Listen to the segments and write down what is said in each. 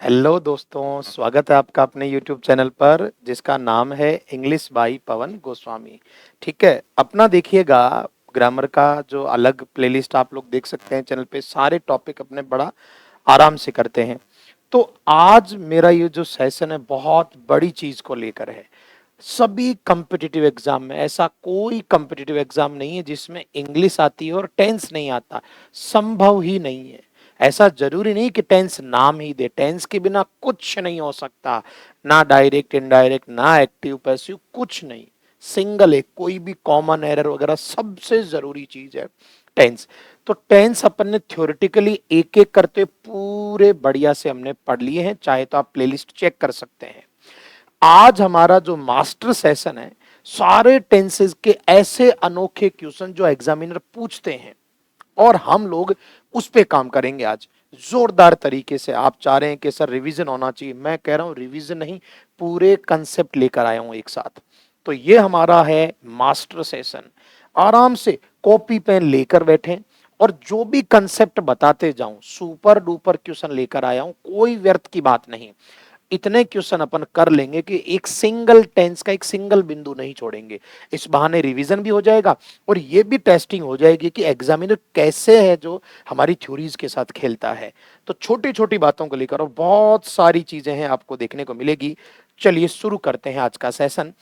Hello दोस्तों, स्वागत है आपका अपने YouTube चैनल पर जिसका नाम है इंग्लिश बाई पवन गोस्वामी। ठीक है, अपना देखिएगा ग्रामर का जो अलग प्लेलिस्ट आप लोग देख सकते हैं चैनल पे, सारे टॉपिक अपने बड़ा आराम से करते हैं। तो आज मेरा ये जो सेशन है बहुत बड़ी चीज को लेकर है। सभी कॉम्पिटिटिव एग्जाम में ऐसा कोई कॉम्पिटिटिव एग्जाम नहीं है जिसमें इंग्लिश आती है और टेंस नहीं आता, संभव ही नहीं है। ऐसा जरूरी नहीं कि टेंस नाम ही दे, टेंस के बिना कुछ नहीं हो सकता, ना डायरेक्ट इनडायरेक्ट ना एक्टिव पैसिव कुछ नहीं। सिंगल एक कोई भी कॉमन एरर वगैरह सबसे जरूरी चीज है टेंस। तो टेंस अपन ने थ्योरेटिकली एक एक करते पूरे बढ़िया से हमने पढ़ लिए हैं, चाहे तो आप प्लेलिस्ट चेक कर सकते हैं। आज हमारा जो मास्टर सेशन है, सारे टेंसेस के ऐसे अनोखे क्वेश्चन जो एग्जामिनर पूछते हैं और हम लोग उस पे काम करेंगे आज जोरदार तरीके से। आप चाह रहे हैं कि सर रिवीजन होना चाहिए, मैं कह रहा हूं रिवीजन नहीं, पूरे कंसेप्ट लेकर आया हूं एक साथ। तो ये हमारा है मास्टर सेशन। आराम से कॉपी पेन लेकर बैठे और जो भी कंसेप्ट बताते जाऊं सुपर डुपर क्वेश्चन लेकर आया हूं, कोई व्यर्थ की बात नहीं। इतने क्वेश्चन अपन कर लेंगे कि एक सिंगल टेंस का एक सिंगल बिंदु नहीं छोड़ेंगे। इस बहाने रिवीजन भी हो जाएगा और ये भी टेस्टिंग हो जाएगी कि एग्जामिनर कैसे है जो हमारी थ्योरीज के साथ खेलता है। तो छोटी छोटी बातों को लेकर और बहुत सारी चीजें हैं आपको देखने को मिलेगी। चलिए शुरू करते हैं आज का सेशन।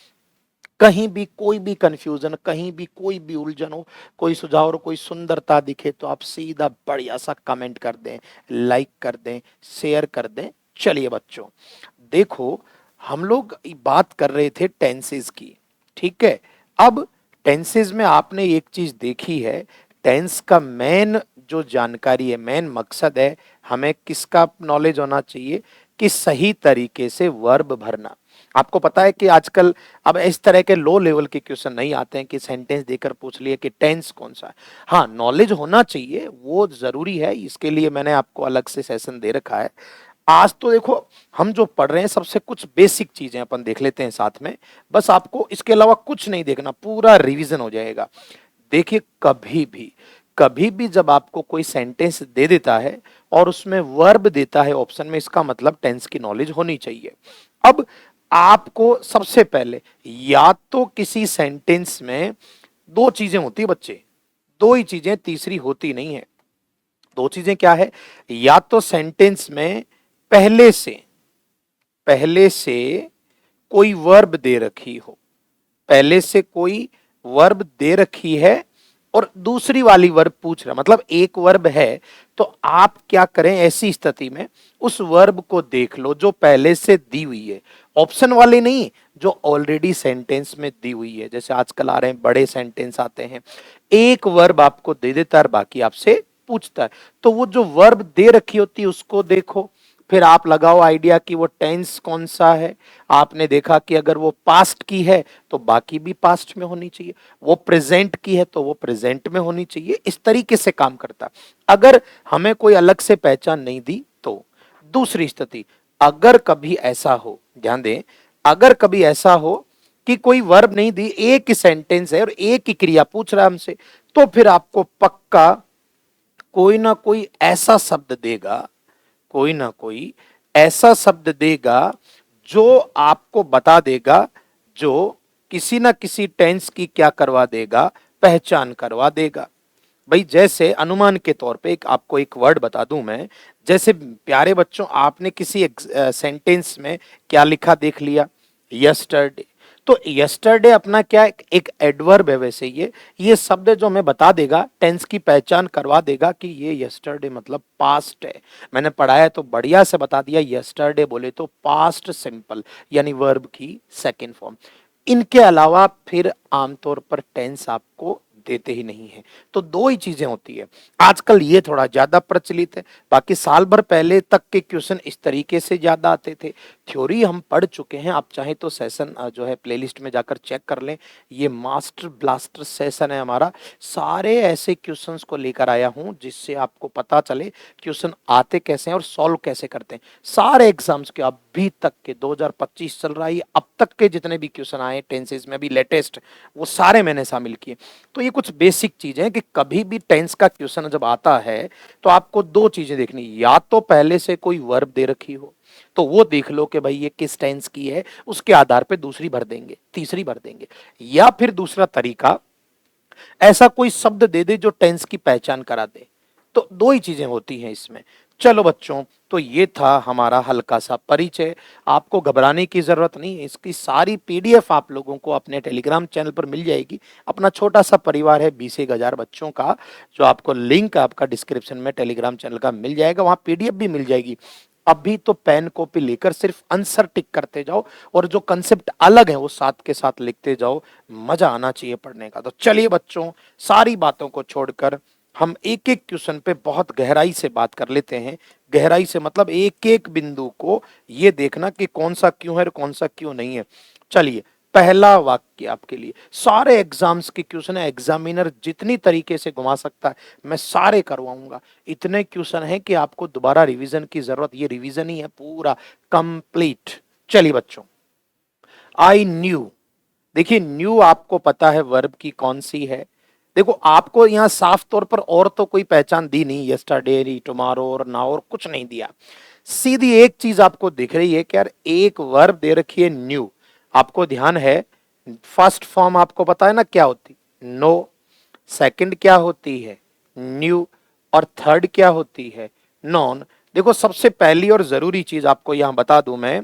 कहीं भी कोई भी कंफ्यूजन, कहीं भी कोई भी उलझन हो, कोई सुझाव और कोई सुंदरता दिखे तो आप सीधा बढ़िया सा कमेंट कर दें, लाइक कर दें, शेयर कर दें। चलिए बच्चों, देखो हम लोग बात कर रहे थे टेंसेस की। ठीक है, अब टेंसेस में आपने एक चीज देखी है, टेंस का मेन जो जानकारी है, मेन मकसद है, हमें किसका नॉलेज होना चाहिए कि सही तरीके से वर्ब भरना। आपको पता है कि आजकल अब इस तरह के लो लेवल के क्वेश्चन नहीं आते हैं कि सेंटेंस देकर पूछ लिए कि टेंस कौन सा है। हाँ, नॉलेज होना चाहिए, वो जरूरी है, इसके लिए मैंने आपको अलग से सेशन दे रखा है। आज तो देखो हम जो पढ़ रहे हैं सबसे कुछ बेसिक चीजें अपन देख लेते हैं साथ में, बस आपको इसके अलावा कुछ नहीं देखना, पूरा रिवीजन हो जाएगा। देखिए कभी भी जब आपको कोई सेंटेंस दे देता है और उसमें वर्ब देता है ऑप्शन में, इसका मतलब टेंस की नॉलेज होनी चाहिए। अब आपको सबसे पहले या तो किसी सेंटेंस में दो चीजें होती है बच्चे, दो ही चीजें, तीसरी होती नहीं है। दो चीजें क्या है, या तो सेंटेंस में पहले से कोई वर्ब दे रखी हो, पहले से कोई वर्ब दे रखी है और दूसरी वाली वर्ब पूछ रहा, मतलब एक वर्ब है तो आप क्या करें ऐसी स्थिति में, उस वर्ब को देख लो जो पहले से दी हुई है, ऑप्शन वाली नहीं, जो ऑलरेडी सेंटेंस में दी हुई है। जैसे आजकल आ रहे हैं बड़े सेंटेंस आते हैं, एक वर्ब आपको दे देता है बाकी आपसे पूछता है, तो वो जो वर्ब दे रखी होती है उसको देखो। फिर आप लगाओ आइडिया कि वो टेंस कौन सा है। आपने देखा कि अगर वो पास्ट की है तो बाकी भी पास्ट में होनी चाहिए, वो प्रेजेंट की है तो वो प्रेजेंट में होनी चाहिए। इस तरीके से काम करता। अगर हमें कोई अलग से पहचान नहीं दी तो दूसरी स्थिति, अगर कभी ऐसा हो, ध्यान दें, अगर कभी ऐसा हो कि कोई वर्ब नहीं दी, एक ही सेंटेंस है और एक ही क्रिया पूछ रहा है हमसे, तो फिर आपको पक्का कोई ना कोई ऐसा शब्द देगा, कोई ना कोई ऐसा शब्द देगा जो आपको बता देगा, जो किसी ना किसी टेंस की क्या करवा देगा, पहचान करवा देगा। भाई जैसे अनुमान के तौर पे एक आपको एक वर्ड बता दूं मैं, जैसे प्यारे बच्चों आपने किसी सेंटेंस में क्या लिखा देख लिया, यस्टरडे। तो यस्टरडे अपना क्या एक एडवर्ब है, वैसे ये शब्द जो हमें बता देगा, टेंस की पहचान करवा देगा कि ये यस्टरडे मतलब पास्ट है। मैंने पढ़ाया तो बढ़िया से बता दिया, यस्टरडे बोले तो पास्ट सिंपल यानी वर्ब की सेकंड फॉर्म। इनके अलावा फिर आमतौर पर टेंस आपको देते ही नहीं है। तो दो ही चीजें होती है, आजकल ये थोड़ा ज्यादा प्रचलित है, बाकी साल भर पहले तक के क्वेश्चन इस तरीके से ज्यादा आते थे। थ्योरी हम पढ़ चुके हैं, आप चाहे तो सेशन जो है प्लेलिस्ट में जाकर चेक कर लें, ये मास्टर ब्लास्टर सेशन है हमारा। सारे ऐसे क्वेश्चंस को लेकर आया हूं जिससे आपको पता चले क्वेश्चन आते कैसे हैं और सॉल्व कैसे करते हैं। सारे एग्जाम्स के अभी तक के 2025 चल रहा है, अब तक के जितने भी क्वेश्चन आए टेंसेस में भी लेटेस्ट, वो सारे मैंने शामिल किए। तो ये कुछ बेसिक चीजें हैं कि कभी भी टेंस का क्वेश्चन जब आता है तो आपको दो चीजें देखनी, या तो पहले से कोई वर्ब दे रखी हो तो वो देख लो कि भाई ये किस टेंस की है, उसके आधार पे दूसरी भर देंगे, तीसरी भर देंगे, या फिर दूसरा तरीका ऐसा कोई शब्द दे दे जो टेंस की पहचान करा दे। तो दो ही चीजें होती हैं इसमें। चलो बच्चों, तो ये था हमारा हल्का सा परिचय। आपको घबराने की जरूरत नहीं है, इसकी सारी पीडीएफ आप लोगों को अपने टेलीग्राम चैनल पर मिल जाएगी। अपना छोटा सा परिवार है 20,000 बच्चों का, जो आपको लिंक आपका डिस्क्रिप्शन में टेलीग्राम चैनल का मिल जाएगा, वहां पीडीएफ भी मिल जाएगी। अभी तो पेन कॉपी लेकर सिर्फ आंसर टिक करते जाओ और जो कंसेप्ट अलग है वो साथ के साथ लिखते जाओ, मजा आना चाहिए पढ़ने का। तो चलिए बच्चों, सारी बातों को छोड़कर हम एक एक क्वेश्चन पे बहुत गहराई से बात कर लेते हैं। गहराई से मतलब एक एक बिंदु को ये देखना कि कौन सा क्यों है और कौन सा क्यों नहीं है। चलिए, पहला वाक्य आपके लिए, सारे एग्जाम्स के क्वेश्चन है, एग्जामिनर जितनी तरीके से घुमा सकता है मैं सारे करवाऊंगा। इतने क्वेश्चन है कि आपको दोबारा रिवीजन की जरूरत, ये रिवीजन ही है पूरा कंप्लीट। चलिए बच्चों, आई न्यू, देखिए न्यू आपको पता है वर्ब की कौन सी है। देखो आपको यहां साफ तौर पर और तो कोई पहचान दी नहीं, यस्टरडे, टुमारो और नाउ और कुछ नहीं दिया। सीधी एक चीज आपको दिख रही है कि यार एक वर्ब दे रखी है न्यू। आपको ध्यान है, फर्स्ट फॉर्म आपको पता है ना क्या होती, नो, सेकंड क्या होती है, न्यू, और थर्ड क्या होती है, नॉन। देखो सबसे पहली और जरूरी चीज आपको यहां बता दूं मैं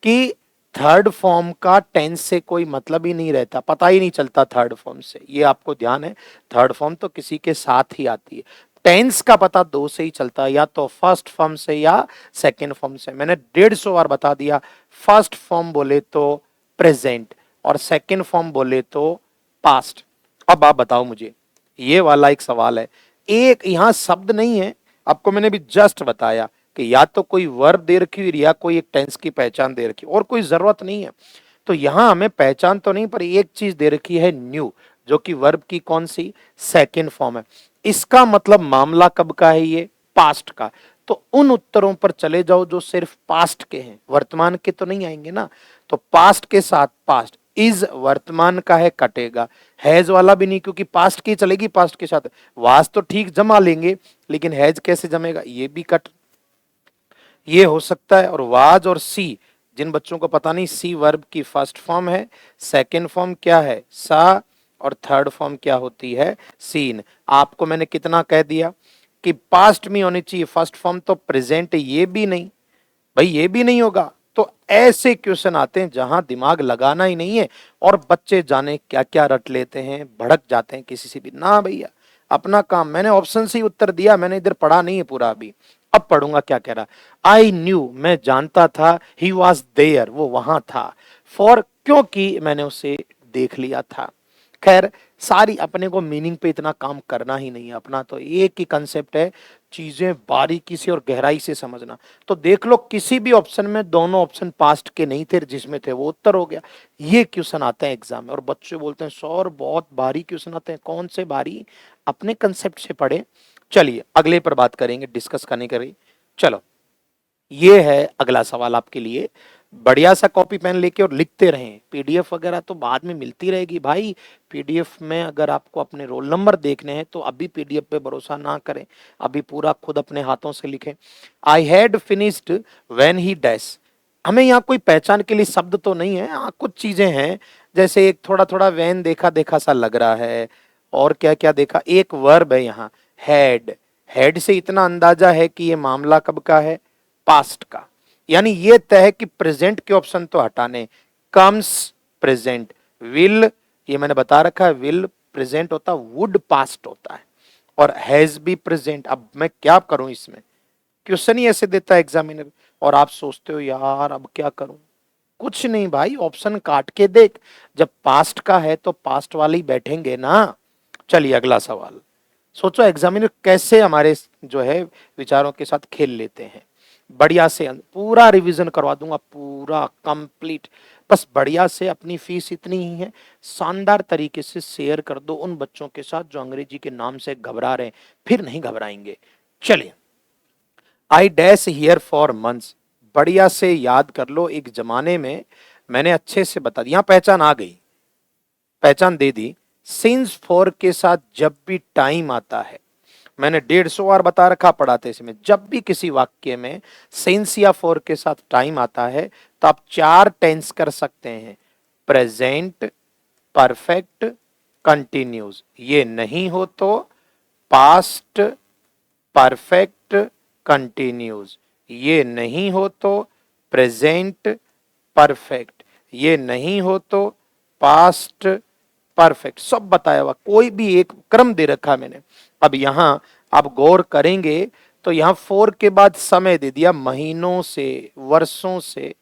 कि थर्ड फॉर्म का टेंस से कोई मतलब ही नहीं रहता, पता ही नहीं चलता थर्ड फॉर्म से, ये आपको ध्यान है। थर्ड फॉर्म तो किसी के साथ ही आती है। टेंस का पता दो से ही चलता है, या तो फर्स्ट फॉर्म से या सेकंड फॉर्म से। मैंने 150 बार बता दिया, फर्स्ट फॉर्म बोले तो प्रेजेंट और सेकंड फॉर्म बोले तो पास्ट। अब आप बताओ मुझे, ये वाला एक सवाल है, एक यहां शब्द नहीं है, आपको मैंने भी जस्ट बताया कि या तो कोई वर्ब दे रखी हुई या कोई एक टेंस की पहचान दे रखी, और कोई जरूरत नहीं है। तो यहां हमें पहचान तो नहीं, पर एक चीज दे रखी है न्यू, जो कि वर्ब की कौन सी, सेकंड फॉर्म है। इसका मतलब मामला कब का है, ये पास्ट का। तो उन उत्तरों पर चले जाओ जो सिर्फ पास्ट के हैं, वर्तमान के तो नहीं आएंगे ना। तो पास्ट के साथ पास्ट, इज वर्तमान का है, कटेगा। हैज वाला भी नहीं, क्योंकि पास्ट की चलेगी, पास्ट के साथ वाज तो ठीक जमा लेंगे, लेकिन हैज कैसे जमेगा, ये भी कट, ये हो सकता है। और वाज और सी, जिन बच्चों को पता नहीं, सी वर्ब की फर्स्ट फॉर्म है, सेकंड फॉर्म क्या है, सा, और थर्ड फॉर्म क्या होती है, सीन। आपको मैंने कितना कह दिया कि पास्ट में होनी चाहिए फर्स्ट फॉर्म, तो प्रेजेंट ये भी नहीं, भाई ये भी नहीं होगा। तो ऐसे क्वेश्चन आते हैं जहां दिमाग लगाना ही नहीं है, और बच्चे जाने क्या क्या रट लेते हैं, भड़क जाते हैं किसी से भी ना। भैया अपना काम, मैंने ऑप्शन से ही उत्तर दिया, मैंने इधर पढ़ा नहीं है पूरा अभी, अब पढ़ूंगा क्या कह रहा। आई न्यू, मैं जानता था, ही वॉज देयर, वो वहां था, फॉर, क्योंकि मैंने उसे देख लिया था। खैर, सारी अपने को मीनिंग पे इतना काम करना ही नहीं है, अपना तो एक ही कंसेप्ट है, चीजें बारीकी से और गहराई से समझना। तो देख लो किसी भी ऑप्शन में दोनों ऑप्शन पास्ट के नहीं थे, जिसमें थे वो उत्तर हो गया। ये क्वेश्चन आते हैं एग्जाम में, और बच्चे बोलते हैं सर बहुत भारी क्वेश्चन आते हैं। कौन से भारी, अपने कंसेप्ट से पढ़े। चलिए अगले पर बात करेंगे, डिस्कस करने करेंगे। चलो, ये है अगला सवाल आपके लिए। बढ़िया सा कॉपी पेन लेके और लिखते रहें, पीडीएफ वगैरह तो बाद में मिलती रहेगी भाई। पीडीएफ में अगर आपको अपने रोल नंबर देखने हैं तो अभी पीडीएफ पे भरोसा ना करें, अभी पूरा खुद अपने हाथों से लिखें। I had finished when he dash, हमें यहाँ कोई पहचान के लिए शब्द तो नहीं है, हाँ कुछ चीजें हैं, जैसे एक थोड़ा थोड़ा वैन देखा देखा सा लग रहा है, और क्या क्या देखा, एक वर्ब है यहाँ हैड। हैड से इतना अंदाजा है कि ये मामला कब का है, पास्ट का। यानी ये तय है कि प्रेजेंट के ऑप्शन तो हटाने, कम्स प्रेजेंट, विल ये मैंने बता रखा है, विल प्रेजेंट होता, वुड पास्ट होता है, और हैज भी प्रेजेंट। अब मैं क्या करूं इसमें, क्वेश्चन ही ऐसे देता है एग्जामिनर, और आप सोचते हो यार अब क्या करूं। कुछ नहीं भाई, ऑप्शन काट के देख, जब पास्ट का है तो पास्ट वाले ही बैठेंगे ना। चलिए अगला सवाल, सोचो एग्जामिनर कैसे हमारे जो है विचारों के साथ खेल लेते हैं। बढ़िया से पूरा रिवीजन करवा दूंगा, पूरा कंप्लीट। बस बढ़िया से, अपनी फीस इतनी ही है, शानदार तरीके से शेयर कर दो उन बच्चों के साथ जो अंग्रेजी के नाम से घबरा रहे हैं, फिर नहीं घबराएंगे। चलिए, I dash here for months, बढ़िया से याद कर लो, एक जमाने में मैंने अच्छे से बता दिया, यहां पहचान आ गई, पहचान दे दी। सिंस फॉर के साथ जब भी टाइम आता है, मैंने 150 बार बता रखा पढ़ाते समय, जब भी किसी वाक्य में सिंस या फॉर के साथ टाइम आता है तो आप 4 टेंस कर सकते हैं, प्रेजेंट, परफेक्ट, कंटिन्यूस। ये नहीं हो तो पास्ट, परफेक्ट, कंटिन्यूस। ये नहीं हो तो प्रेजेंट, परफेक्ट। ये नहीं हो तो पास्ट, परफेक्ट। सब बताया हुआ, कोई भी एक क्रम दे रखा मैंने। अब यहां आप गौर करेंगे तो यहां फोर के बाद समय दे दिया, महीनों से, वर्षों से,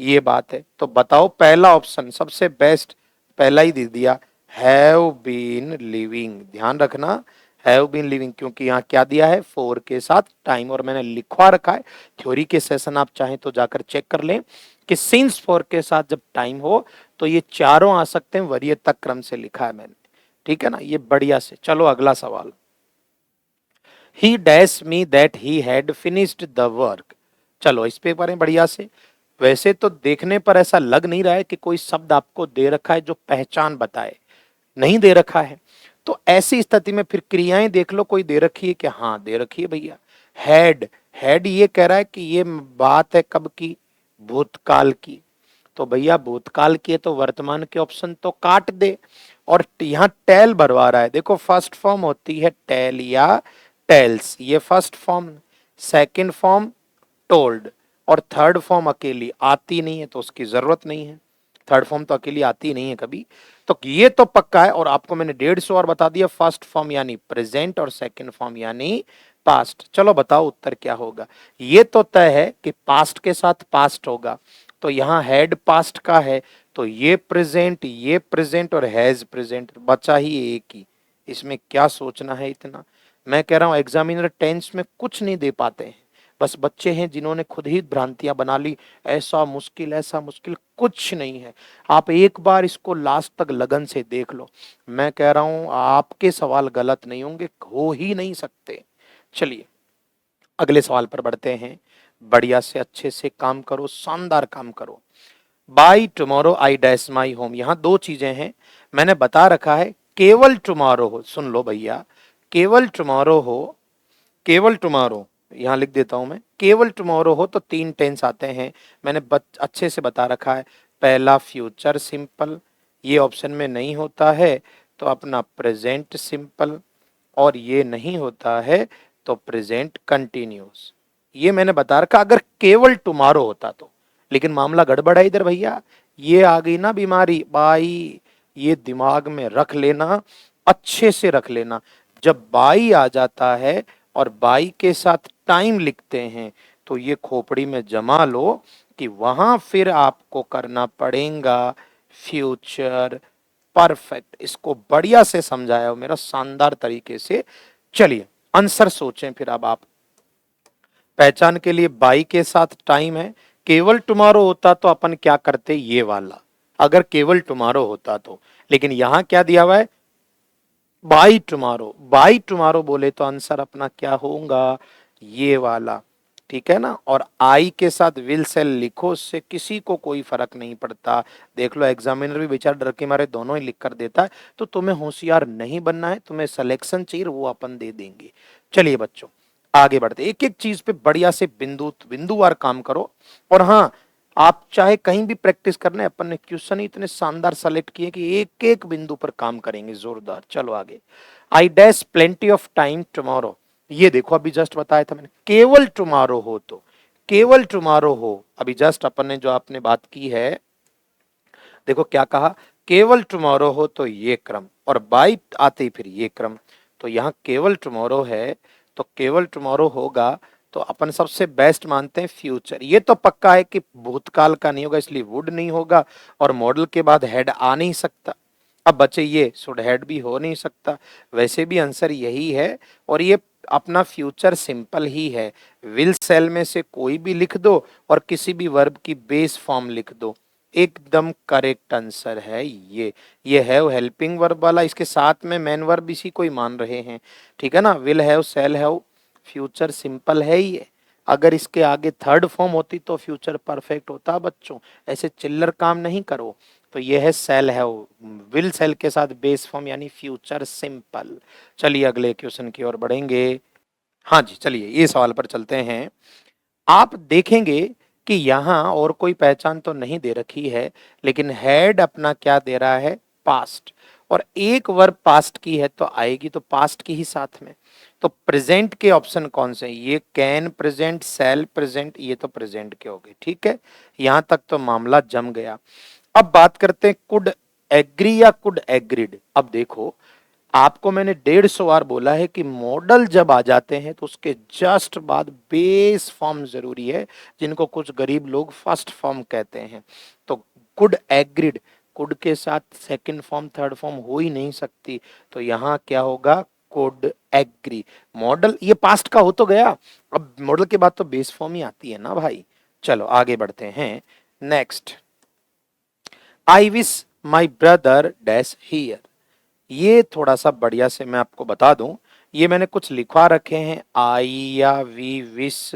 ये बात है। तो बताओ, पहला ऑप्शन सबसे बेस्ट पहला ही दे दिया, हैव बीन लिविंग। ध्यान रखना, हैव बीन लिविंग, क्योंकि यहां क्या दिया है, फोर के साथ टाइम, और मैंने लिखवा रखा है। थ्योरी के सेशन आप चाहें तो जाकर चेक कर लें कि सिंस फोर के साथ जब टाइम हो तो ये चारों आ सकते हैं, वरीयता क्रम से लिखा है मैंने, ठीक है ना, ये बढ़िया से। चलो अगला सवाल, ही dash me that he had finished the work. चलो इस पे पढ़ें बढ़िया से। वैसे तो देखने पर ऐसा लग नहीं रहा है कि कोई शब्द आपको दे रखा है जो पहचान बताए, नहीं दे रखा है। तो ऐसी स्थिति में फिर क्रियाएं देख लो, कोई दे रखी है कि हाँ दे रखी है भैया, हैड। हैड ये कह रहा है कि ये बात है कब की, भूतकाल की। तो भैया भूतकाल की है तो वर्तमान के ऑप्शन तो काट दे, और यहाँ टेल भरवा रहा है। देखो फर्स्ट फॉर्म होती है टेल या टेल्स, ये first form, second form told, और थर्ड फॉर्म अकेली आती नहीं है तो उसकी जरूरत नहीं है। थर्ड फॉर्म तो अकेली आती नहीं है कभी, तो ये तो पक्का है। और आपको मैंने 150 और बता दिया, फर्स्ट फॉर्म यानी प्रेजेंट और सेकंड फॉर्म यानी पास्ट। चलो बताओ उत्तर क्या होगा। ये तो तय है कि पास्ट के साथ पास्ट होगा, तो यहाँ हैड पास्ट का है, तो ये प्रेजेंट और हैज प्रेजेंट, बचा ही एक ही। इसमें क्या सोचना है इतना। मैं कह रहा हूं एग्जामिनर टेंस में कुछ नहीं दे पाते हैं, बस बच्चे हैं जिन्होंने खुद ही भ्रांतियां बना ली, ऐसा मुश्किल कुछ नहीं है। आप एक बार इसको लास्ट तक लगन से देख लो, मैं कह रहा हूं आपके सवाल गलत नहीं होंगे, हो ही नहीं सकते। चलिए अगले सवाल पर बढ़ते हैं। बढ़िया से अच्छे से काम करो, शानदार काम करो। By tomorrow I dash my home, यहां दो चीजें हैं, मैंने बता रखा है केवल टुमारो हो, सुन लो भैया, केवल टुमारो हो, केवल टुमारो, यहां लिख देता हूं मैं, केवल टुमारो हो तो 3 टेंस आते हैं, मैंने अच्छे से बता रखा है। पहला फ्यूचर सिंपल, ये ऑप्शन में नहीं होता है तो अपना प्रेजेंट सिंपल, और ये नहीं होता है तो प्रेजेंट कंटिन्यूस। ये मैंने बता रखा अगर केवल टुमारो होता तो, लेकिन मामला गड़बड़ है इधर भैया, ये आ गई ना बीमारी बाई, ये दिमाग में रख लेना, अच्छे से रख लेना। जब बाई आ जाता है और बाई के साथ टाइम लिखते हैं तो ये खोपड़ी में जमा लो कि वहां फिर आपको करना पड़ेगा फ्यूचर परफेक्ट। इसको बढ़िया से समझाया हो मेरा शानदार तरीके से। चलिए आंसर सोचें फिर अब आप। पहचान के लिए बाई के साथ टाइम है, केवल टुमारो होता तो अपन क्या करते, ये वाला, अगर केवल टुमारो होता तो। लेकिन यहां क्या दिया हुआ है, बाई टुमारो, बाई टुमारो बोले तो आंसर अपना क्या होगा, ये वाला, ठीक है ना। और आई के साथ विल सेल लिखो, उससे किसी को कोई फर्क नहीं पड़ता। देख लो एग्जामिनर भी बेचारा डर के मारे दोनों ही लिख कर देता है। तो तुम्हें होशियार नहीं बनना है, तुम्हें सिलेक्शन चाहिए, वो अपन दे देंगे। चलिए बच्चों आगे बढ़ते, एक एक चीज पे बढ़िया से बिंदुवार काम करो। और हाँ, आप चाहे कहीं भी प्रैक्टिस करना है, अपन ने क्वेश्चन ही इतने शानदार सेलेक्ट किए कि एक एक बिंदु पर काम करेंगे जोरदार। चलो आगे, I dash plenty of time tomorrow, ये देखो अभी जस्ट बताया था मैंने, केवल टुमारो हो तो, केवल टुमारो हो, अभी जस्ट अपन ने जो आपने बात की है, देखो क्या कहा, केवल टुमारो हो तो ये क्रम, और बाई आते ही फिर ये क्रम। तो यहाँ केवल टुमारो है तो केवल टुमारो होगा तो अपन सबसे बेस्ट मानते हैं फ्यूचर। ये तो पक्का है कि भूतकाल का नहीं होगा, इसलिए वुड नहीं होगा, और मॉडल के बाद हेड आ नहीं सकता। अब बचे ये शुड हेड भी हो नहीं सकता, वैसे भी आंसर यही है। और ये अपना फ्यूचर सिंपल ही है, विल सेल में से कोई भी लिख दो और किसी भी वर्ब की बेस फॉर्म लिख दो, एकदम करेक्ट आंसर है ये है वो हेल्पिंग वर्ब वाला, इसके साथ में मेन वर्ब इसी को ही मान रहे हैं, ठीक है ना। Will have, shall have, future simple है ये। अगर इसके आगे थर्ड फॉर्म होती तो फ्यूचर परफेक्ट होता बच्चों। ऐसे चिल्लर काम नहीं करो। तो ये है सेल है, विल सेल के साथ बेस फॉर्म यानी फ्यूचर सिंपल। चलिए अगले क्वेश्चन की ओर बढ़ेंगे। हाँ जी, चलिए ये सवाल पर चलते हैं। आप देखेंगे कि यहां और कोई पहचान तो नहीं दे रखी है, लेकिन हेड अपना क्या दे रहा है, पास्ट। और एक वर्ब पास्ट की है तो आएगी तो पास्ट की ही साथ में। तो प्रेजेंट के ऑप्शन कौन से हैं, ये कैन प्रेजेंट, सेल प्रेजेंट, ये तो प्रेजेंट के हो गए। ठीक है, यहां तक तो मामला जम गया। अब बात करते हैं कुड एग्री या कुड एग्रीड। अब देखो, आपको मैंने 150 बार बोला है कि मॉडल जब आ जाते हैं तो उसके जस्ट बाद बेस फॉर्म जरूरी है, जिनको कुछ गरीब लोग फर्स्ट फॉर्म कहते हैं। तो कुड एग्रीड, कुड के साथ सेकंड फॉर्म थर्ड फॉर्म हो ही नहीं सकती। तो यहां क्या होगा, कुड एग्री। मॉडल ये पास्ट का हो तो गया, अब मॉडल के बाद तो बेस फॉर्म ही आती है ना भाई। चलो आगे बढ़ते हैं। Next, I wish my brother dash here. ये थोड़ा सा बढ़िया से मैं आपको बता दूं, ये मैंने कुछ लिखवा रखे हैं, आई या वी विश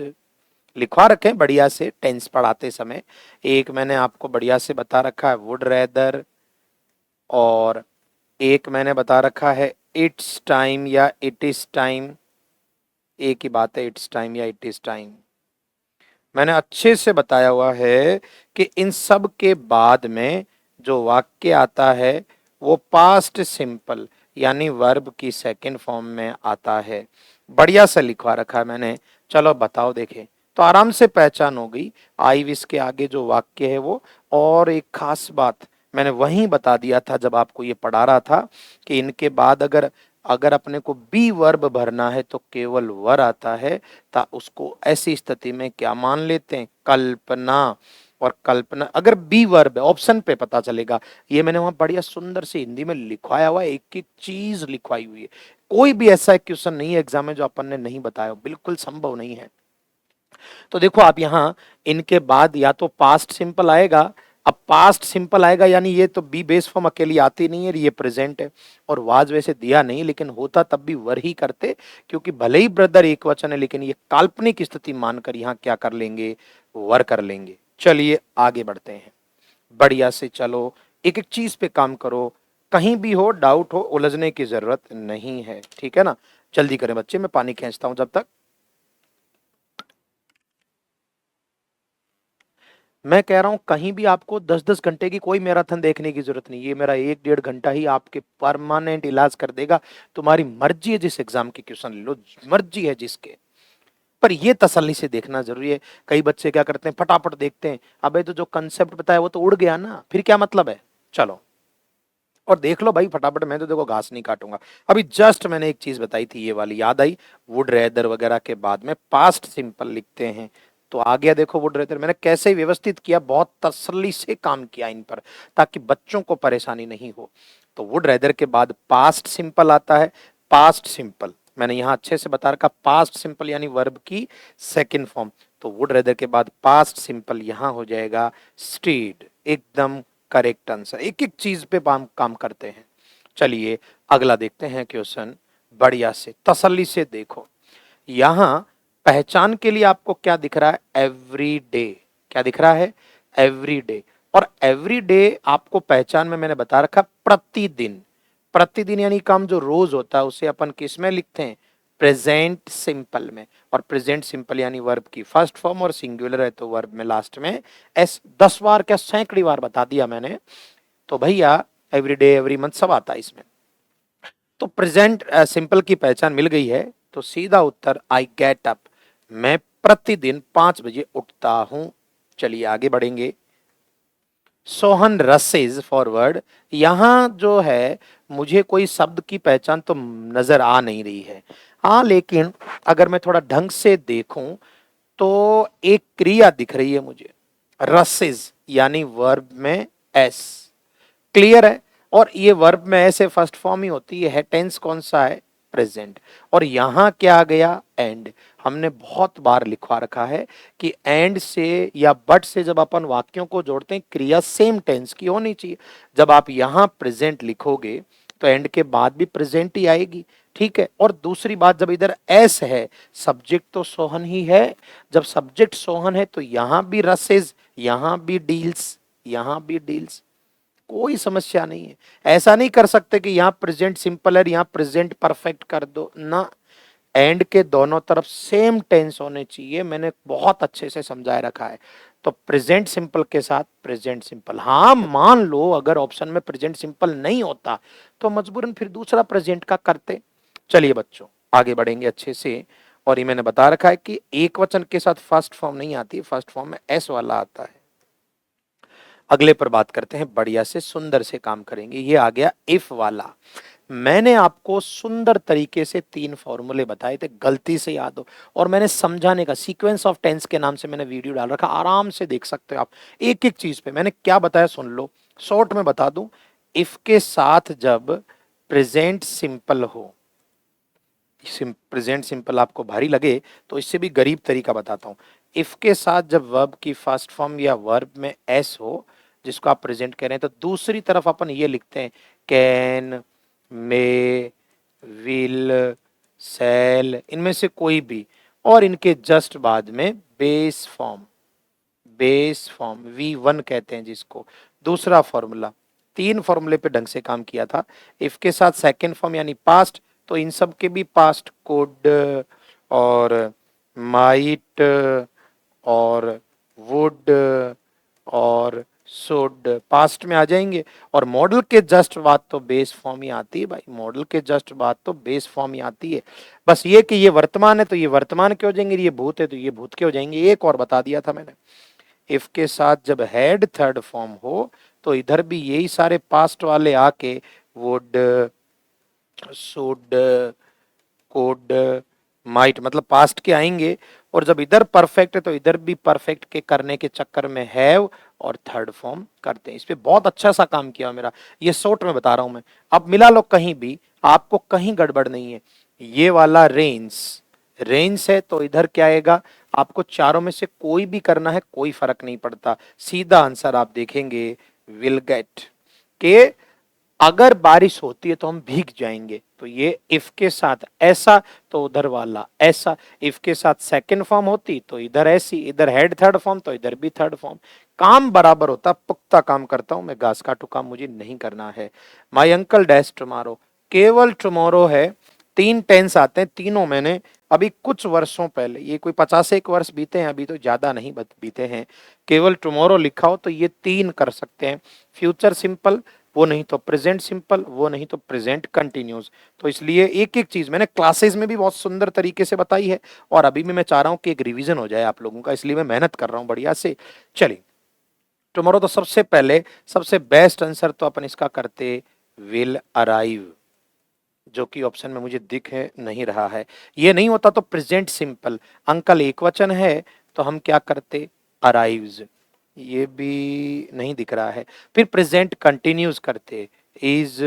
लिखवा रखे हैं बढ़िया से टेंस पढ़ाते समय। एक मैंने आपको बढ़िया से बता रखा है वुड रेदर, और एक मैंने बता रखा है इट्स टाइम या इट इज टाइम। एक ही बात है, इट्स टाइम या इट इज टाइम। मैंने अच्छे से बताया हुआ है कि इन सब के बाद में जो वाक्य आता है वो पास्ट सिंपल यानी वर्ब की सेकंड फॉर्म में आता है। बढ़िया से लिखवा रखा है मैंने। चलो बताओ, देखें तो आराम से पहचान हो गई। आई विश के आगे जो वाक्य है वो, और एक खास बात मैंने वहीं बता दिया था जब आपको ये पढ़ा रहा था कि इनके बाद अगर अगर अपने को बी वर्ब भरना है तो केवल वर आता है। ता उसको ऐसी स्थिति में क्या मान लेते हैं, कल्पना। और कल्पना अगर बी वर्ब है, ऑप्शन पे पता चलेगा। ये मैंने वहां बढ़िया सुंदर से हिंदी में लिखवाया हुआ है, एक एक चीज लिखवाई हुई है। कोई भी ऐसा क्वेश्चन नहीं है एग्जाम में जो अपन ने नहीं बताया हो, बिल्कुल संभव नहीं है। तो देखो आप यहाँ इनके बाद या तो पास्ट सिंपल आएगा। अब पास्ट सिंपल आएगा यानी ये तो बी बेस फॉर्म अकेली आती नहीं है, ये प्रेजेंट है। और वाज वैसे दिया नहीं, लेकिन होता तब भी वर ही करते, क्योंकि भले ही ब्रदर एक वचन है लेकिन ये काल्पनिक स्थिति मानकर यहाँ क्या कर लेंगे, वर कर लेंगे। चलिए आगे बढ़ते हैं बढ़िया से। चलो एक एक चीज पे काम करो, कहीं भी हो डाउट हो उलझने की जरूरत नहीं है, ठीक है ना। जल्दी करें बच्चे, मैं पानी खींचता हूं जब तक। मैं कह रहा हूं कहीं भी आपको 10-10 घंटे की कोई मैराथन देखने की जरूरत नहीं। ये मेरा 1-1.5 घंटा ही आपके परमानेंट इलाज कर देगा। तुम्हारी मर्जी है जिस एग्जाम के क्वेश्चन ले लो, मर्जी है जिसके, पर ये तसल्ली से देखना जरूरी है। कई बच्चे क्या करते हैं, फटाफट देखते हैं, अबे तो जो कंसेप्ट बताया वो तो उड़ गया ना, फिर क्या मतलब है। चलो और देख लो भाई फटाफट, मैं तो देखो घास नहीं काटूंगा। अभी जस्ट मैंने एक चीज बताई थी, ये वाली याद आई, वुड रेदर वगैरह के बाद में पास्ट सिंपल लिखते हैं। तो आ गया देखो वुड रेदर, मैंने कैसे व्यवस्थित किया, बहुत तसल्ली से काम किया इन पर ताकि बच्चों को परेशानी नहीं हो। तो वुड रेदर के बाद पास्ट सिंपल आता है। पास्ट सिंपल मैंने यहाँ अच्छे से बता रखा, पास्ट सिंपल यानी वर्ब की सेकेंड फॉर्म। तो वुड रेदर के बाद पास्ट सिंपल यहाँ हो जाएगा स्टीड। एकदम करेक्ट आंसर, एक एक चीज पे काम करते हैं। चलिए अगला देखते हैं क्वेश्चन, बढ़िया से तसल्ली से देखो। यहां पहचान के लिए आपको क्या दिख रहा है, एवरी डे। क्या दिख रहा है, एवरी डे। और एवरी डे आपको पहचान में मैंने बता रखा प्रतिदिन। प्रतिदिन यानी काम जो रोज होता है उसे अपन किस में लिखते हैं, प्रेजेंट सिंपल में। और प्रेजेंट सिंपल यानी वर्ब की फर्स्ट फॉर्म, और सिंगुलर है तो वर्ब में लास्ट में एस। 10 बार क्या सैकड़ी बार बता दिया मैंने। तो भैया एवरी डे एवरी मंथ सब आता है इसमें। तो प्रेजेंट सिंपल की पहचान मिल गई है, तो सीधा उत्तर आई गेट अप। मैं प्रतिदिन 5 बजे उठता हूं। चलिए आगे बढ़ेंगे। सोहन रसेज फॉरवर्ड, यहां जो है मुझे कोई शब्द की पहचान तो नजर आ नहीं रही है। हाँ लेकिन अगर मैं थोड़ा ढंग से देखूं तो एक क्रिया दिख रही है मुझे, रसेज यानी वर्ब में एस। क्लियर है। और ये वर्ब में ऐसे फर्स्ट फॉर्म ही होती है। टेंस कौन सा है, प्रेजेंट। और यहां क्या आ गया, एंड। हमने बहुत बार लिखवा रखा है कि एंड से या बट से जब अपन वाक्यों को जोड़ते हैं क्रिया सेम टेंस की होनी चाहिए। जब आप यहां प्रेजेंट लिखोगे तो एंड के बाद भी प्रेजेंट ही आएगी। ठीक है। और दूसरी बात, जब इधर एस है, सब्जेक्ट तो सोहन ही है, जब सब्जेक्ट सोहन है तो यहां भी रसेज, यहां भी डील्स, यहां भी डील्स, कोई समस्या नहीं है। ऐसा नहीं कर सकते कि यहां प्रेजेंट सिंपल है यहां प्रेजेंट परफेक्ट कर दो ना, एंड के दोनों तरफ सेम टेंस होने चाहिए, मैंने बहुत अच्छे से समझाए रखा है। तो प्रेजेंट सिंपल के साथ प्रेजेंट सिंपल, हाँ मान लो अगर ऑप्शन में प्रेजेंट सिंपल नहीं होता तो मजबूरन फिर दूसरा प्रेजेंट का करते। चलिए बच्चों आगे बढ़ेंगे अच्छे से। और ये मैंने बता रखा है कि एक वचन के साथ फर्स्ट फॉर्म नहीं आती, फर्स्ट फॉर्म में एस वाला आता है। अगले पर बात करते हैं, बढ़िया से सुंदर से काम करेंगे। ये आ गया इफ वाला। मैंने आपको सुंदर तरीके से 3 फॉर्मूले बताए थे, गलती से याद हो, और मैंने समझाने का सीक्वेंस ऑफ टेंस के नाम से मैंने वीडियो डाल रखा, आराम से देख सकते हो आप। एक एक चीज पे मैंने क्या बताया सुन लो, शॉर्ट में बता दूं। इफ के साथ जब प्रेजेंट सिंपल हो, प्रेजेंट सिंपल आपको भारी लगे तो इससे भी गरीब तरीका बताता हूं। इफ के साथ जब वर्ब की फर्स्ट फॉर्म या वर्ब में एस हो, जिसको आप प्रेजेंट करें, तो दूसरी तरफ अपन ये लिखते हैं कैन, मे, विल, सेल, इनमें से कोई भी, और इनके जस्ट बाद में base form, base form V1 कहते हैं जिसको। दूसरा फॉर्मूला, 3 फॉर्मूले पे ढंग से काम किया था। इफ के साथ सेकंड फॉर्म यानी पास्ट, तो इन सब के भी पास्ट कुड और माइट और वुड और शुड पास्ट में आ जाएंगे। और मॉडल के जस्ट बाद तो बेस फॉर्म ही आती है भाई, मॉडल के जस्ट बाद तो बेस फॉर्म ही आती है। बस ये कि ये वर्तमान है तो ये वर्तमान के हो जाएंगे, ये भूत है तो ये भूत के हो जाएंगे। एक और बता दिया था मैंने, इफ के साथ जब हैड थर्ड फॉर्म हो तो इधर भी यही सारे पास्ट वाले आके वुड, शुड, कुड, माइट मतलब पास्ट के आएंगे। और जब इधर परफेक्ट है तो इधर भी परफेक्ट के करने के चक्कर में हैव और थर्ड फॉर्म करते हैं। इस पे बहुत अच्छा सा काम किया मेरा, ये शॉर्ट में बता रहा हूं मैं। अब मिला लो कहीं भी, आपको कहीं गड़बड़ नहीं है। ये वाला रेंज, रेंज है तो इधर क्या आएगा, आपको चारों में से कोई भी करना है, कोई फर्क नहीं पड़ता, सीधा आंसर आप देखेंगे विल गेट। के अगर बारिश होती है तो हम भीग जाएंगे, तो ये इफ के साथ ऐसा तो उधर वाला ऐसा। इफ के साथ सेकंड फॉर्म होती तो इधर ऐसी, इधर हेड थर्ड फॉर्म तो इधर भी थर्ड फॉर्म, काम बराबर होता। पुख्ता काम करता हूं मैं, घास काटू काम मुझे नहीं करना है। माई अंकल डैश टुमारो, केवल टुमारो है। 3 टेंस आते हैं, तीनों मैंने अभी कुछ वर्षों पहले, ये कोई 50 वर्ष बीते हैं, अभी तो ज्यादा नहीं बीते हैं। केवल टुमारो लिखा हो तो ये 3 कर सकते हैं, फ्यूचर सिंपल, वो नहीं तो प्रेजेंट सिंपल, वो नहीं तो प्रेजेंट कंटिन्यूस। तो इसलिए एक एक चीज मैंने क्लासेस में भी बहुत सुंदर तरीके से बताई है, और अभी भी मैं चाह रहा हूं कि एक रिवीजन हो जाए आप लोगों का, इसलिए मैं मेहनत कर रहा हूं बढ़िया से। चलिए टुमारो तो सबसे पहले, सबसे बेस्ट आंसर तो अपन इसका करते विल अराइव, जो कि ऑप्शन में मुझे दिख है नहीं रहा है। ये नहीं होता तो प्रेजेंट सिंपल, अंकल एक वचन है तो हम क्या करते अराइव्स, ये भी नहीं दिख रहा है। फिर प्रेजेंट कंटिन्यूस करते इज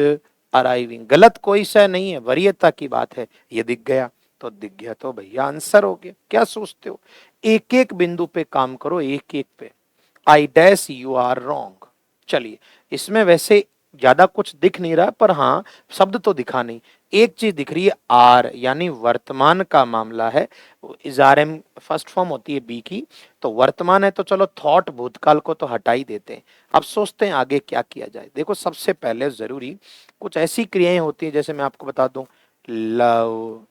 अराइविंग, गलत कोई सा नहीं है, वरीयता की बात है। ये दिख गया तो दिख गया तो भैया आंसर हो गया। क्या सोचते हो, एक एक बिंदु पे काम करो, एक एक पे। I dash you are wrong. चलिए इसमें वैसे ज्यादा कुछ दिख नहीं रहा, पर हाँ शब्द तो दिखा नहीं। एक चीज दिख रही है आर, यानी वर्तमान का मामला है। Is are am first form होती है बी की, तो वर्तमान है तो चलो थॉट भूतकाल को तो हटा ही देते हैं। अब सोचते हैं आगे क्या किया जाए। देखो सबसे पहले जरूरी कुछ ऐसी क्रियाएं होती हैं, जैसे मैं आपको बता दूं, love,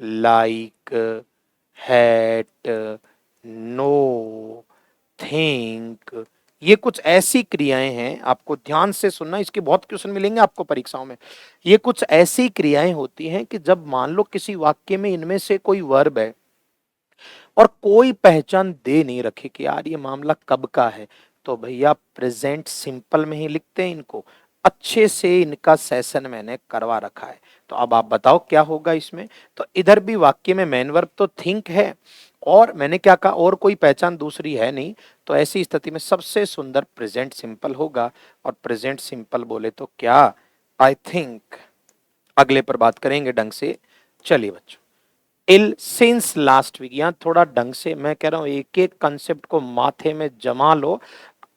like, hate, know, think, ये कुछ ऐसी क्रियाएं हैं, आपको ध्यान से सुनना, इसके बहुत क्वेश्चन मिलेंगे आपको परीक्षाओं में। ये कुछ ऐसी क्रियाएं होती हैं कि जब मान लो किसी वाक्य में इनमें से कोई वर्ब है और कोई पहचान दे नहीं रखे कि यार ये मामला कब का है, तो भैया प्रेजेंट सिंपल में ही लिखते हैं इनको। अच्छे से इनका सेशन मैंने करवा रखा है। तो अब आप बताओ क्या होगा इसमें। तो इधर भी वाक्य में मेन वर्ब तो थिंक है, और मैंने क्या कहा, और कोई पहचान दूसरी है नहीं, तो ऐसी स्थिति में सबसे सुंदर प्रेजेंट सिंपल होगा। और प्रेजेंट सिंपल बोले तो क्या, आई थिंक। अगले पर बात करेंगे ढंग से। चलिए बच्चों, इल सिंस लास्ट वीक, यहां थोड़ा ढंग से मैं कह रहा हूं, एक एक कंसेप्ट को माथे में जमा लो।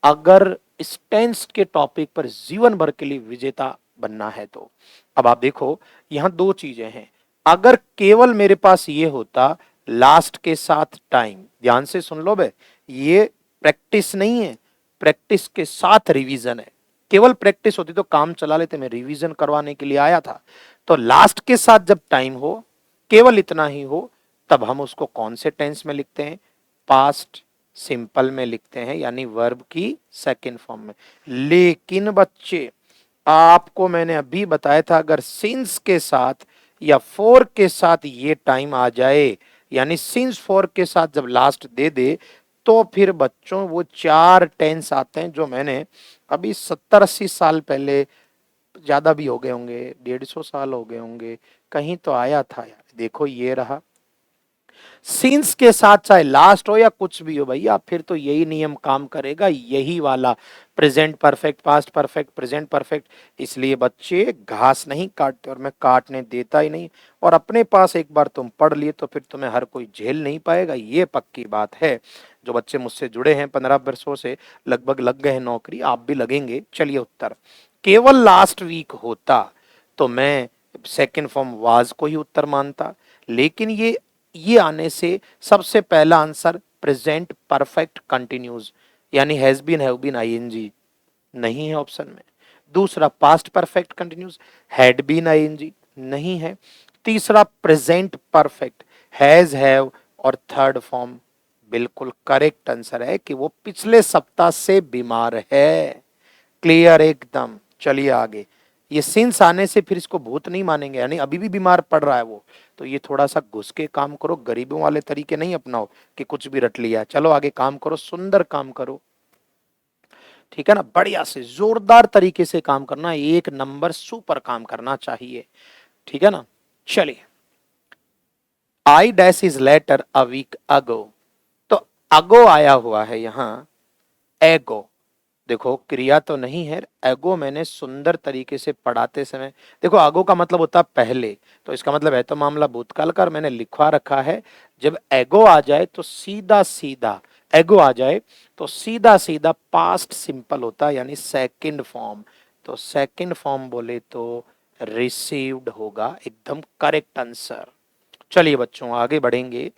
अगर इस टेंस के टॉपिक पर जीवन भर के लिए विजेता बनना है तो। अब आप देखो यहां दो चीजें हैं, अगर केवल मेरे पास ये होता लास्ट के साथ टाइम, ध्यान से सुन लो बे, ये प्रैक्टिस नहीं है, प्रैक्टिस के साथ रिवीजन है। केवल प्रैक्टिस होती तो काम चला लेते, मैं रिवीजन करवाने के लिए आया था। तो लास्ट के साथ जब टाइम हो, केवल इतना ही हो, तब हम उसको कौन से टेंस में लिखते हैं, पास्ट सिंपल में लिखते हैं, यानी वर्ब की सेकंड फॉर्म में। लेकिन बच्चे आपको मैंने अभी बताया था, अगर सिंस के साथ या फॉर के साथ ये टाइम आ जाए, यानी सिंस फॉर के साथ जब लास्ट दे दे, तो फिर बच्चों वो चार टेंस आते हैं जो मैंने अभी 70-80 साल पहले, ज्यादा भी हो गए होंगे, 150 साल हो गए होंगे, कहीं तो आया था यार। देखो ये रहा, सीन्स के साथ चाहे लास्ट हो या कुछ भी हो भैया, फिर तो यही नियम काम करेगा, यही वाला present perfect, past perfect, present perfect. इसलिए बच्चे घास नहीं काटते, और मैं काटने देता ही नहीं। और अपने पास एक बार तुम पढ़ लिए तो फिर तुम्हें हर कोई झेल नहीं पाएगा, ये पक्की बात है। जो बच्चे मुझसे जुड़े हैं 15 वर्षों से, लगभग लग गए हैं नौकरी, आप भी लगेंगे। चलिए उत्तर, केवल लास्ट वीक होता तो मैं सेकेंड फॉर्म वाज को ही उत्तर मानता, लेकिन ये आने से सबसे पहला आंसर प्रेजेंट परफेक्ट कंटिन्यूज, यानी has been, have been, ING नहीं है ऑप्शन में। दूसरा past perfect continuous, had been ING नहीं है। तीसरा प्रेजेंट परफेक्ट, हैज, हैव, और थर्ड फॉर्म बिल्कुल करेक्ट आंसर है कि वो पिछले सप्ताह से बीमार है। क्लियर एकदम। चलिए आगे, ये सिंस आने से फिर इसको भूत नहीं मानेंगे, यानी अभी भी बीमार पड़ रहा है वो, तो ये थोड़ा सा घुस के काम करो, गरीबों वाले तरीके नहीं अपनाओ कि कुछ भी रट लिया। चलो आगे काम करो, सुंदर काम करो, ठीक है ना, बढ़िया से जोरदार तरीके से काम करना, एक नंबर सुपर काम करना चाहिए, ठीक है ना। चलिए, I dash is letter a week ago, तो अगो आया हुआ है यहां, एगो। देखो क्रिया तो नहीं है, एगो मैंने सुंदर तरीके से पढ़ाते समय, देखो आगो का मतलब होता है पहले, तो इसका मतलब है तो मामला भूतकाल का, और मैंने लिखवा रखा है जब एगो आ जाए तो सीधा सीधा, एगो आ जाए तो सीधा सीधा पास्ट सिंपल होता है, यानी सेकंड फॉर्म। तो सेकंड फॉर्म बोले तो रिसीव्ड होगा, एकदम करेक्ट आंसर। चलिए बच्चों आगे बढ़ेंगे।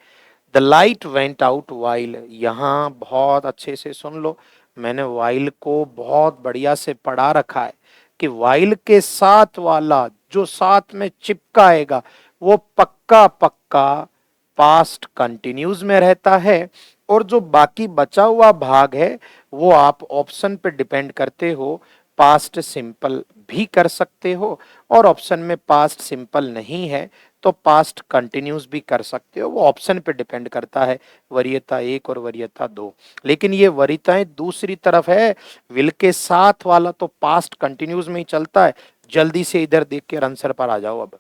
The light went out while, यहां बहुत अच्छे से सुन लो, मैंने वाइल को बहुत बढ़िया से पढ़ा रखा है कि वाइल के साथ वाला जो साथ में चिपकाएगा वो पक्का पक्का पास्ट कंटिन्यूज में रहता है, और जो बाकी बचा हुआ भाग है वो आप ऑप्शन पे डिपेंड करते हो, पास्ट सिंपल भी कर सकते हो, और ऑप्शन में पास्ट सिंपल नहीं है तो पास्ट कंटिन्यूस भी कर सकते हो, वो ऑप्शन पे डिपेंड करता है, वरीयता 1 और वरीयता 2। लेकिन ये वरीयताएं दूसरी तरफ है, विल के साथ वाला तो पास्ट कंटिन्यूस में ही चलता है। जल्दी से इधर देख के आंसर पर आ जाओ। अब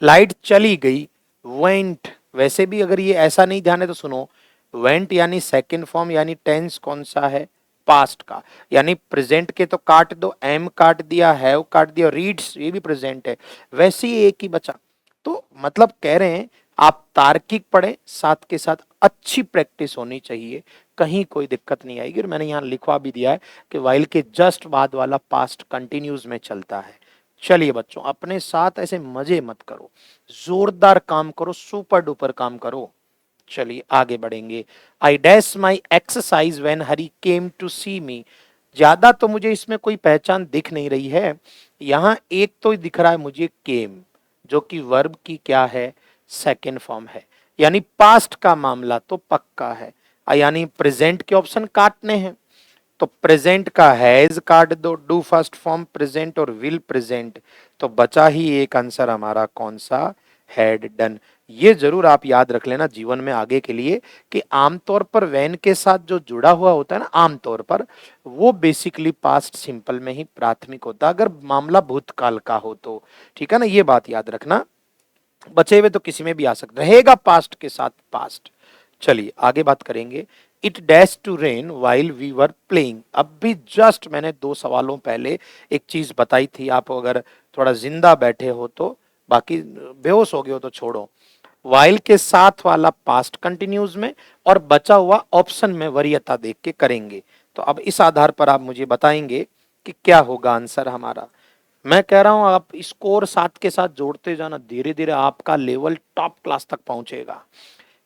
लाइट चली गई, वेंट, वैसे भी अगर ये ऐसा नहीं ध्यान है तो सुनो, वेंट यानी सेकंड फॉर्म, यानी टेंस कौन सा है, पास्ट का, यानी प्रेजेंट के तो काट दो, एम काट दिया, हैव काट दिया, रीड्स ये भी प्रेजेंट है, वैसे ही एक ही बचा। तो मतलब कह रहे हैं आप तार्किक पढ़े, साथ के साथ अच्छी प्रैक्टिस होनी चाहिए, कहीं कोई दिक्कत नहीं आएगी। और मैंने यहाँ लिखवा भी दिया है कि वाइल के जस्ट बाद वाला पास्ट कंटिन्यूज में चलता है। चलिए बच्चों अपने साथ ऐसे मजे मत करो, जोरदार काम करो, सुपर डुपर काम करो। चलिए आगे बढ़ेंगे। I dash my exercise when Hari came to see me, ज्यादा तो मुझे इसमें कोई पहचान दिख नहीं रही है। यहां एक तो दिख रहा है मुझे केम, जो कि वर्ब की क्या है, सेकेंड फॉर्म है, यानी पास्ट का मामला तो पक्का है, यानी प्रेजेंट के ऑप्शन काटने हैं, तो प्रेजेंट का हैज काट दो, डू फर्स्ट फॉर्म प्रेजेंट और विल प्रेजेंट, तो बचा ही एक आंसर हमारा कौन सा, हैड डन। ये जरूर आप याद रख लेना जीवन में आगे के लिए कि आमतौर पर वैन के साथ जो जुड़ा हुआ होता है ना, आमतौर पर वो बेसिकली पास्ट सिंपल में ही प्राथमिक होता है, अगर मामला भूतकाल का हो तो, ठीक है ना, ये बात याद रखना। बचे हुए तो किसी में भी आ सकता रहेगा पास्ट के साथ पास्ट। चलिए आगे बात करेंगे। It dash to rain while we were playing, अब भी जस्ट मैंने 2 सवालों पहले एक चीज बताई थी, आप अगर थोड़ा जिंदा बैठे हो तो, बाकी बेहोश हो गए हो तो छोड़ो। वाइल के साथ वाला पास्ट कंटिन्यूज में, और बचा हुआ ऑप्शन में वरीयता देख के करेंगे। तो अब इस आधार पर आप मुझे बताएंगे कि क्या होगा आंसर हमारा। मैं कह रहा हूं आप स्कोर 7 के साथ जोड़ते जाना, धीरे धीरे आपका लेवल टॉप क्लास तक पहुंचेगा।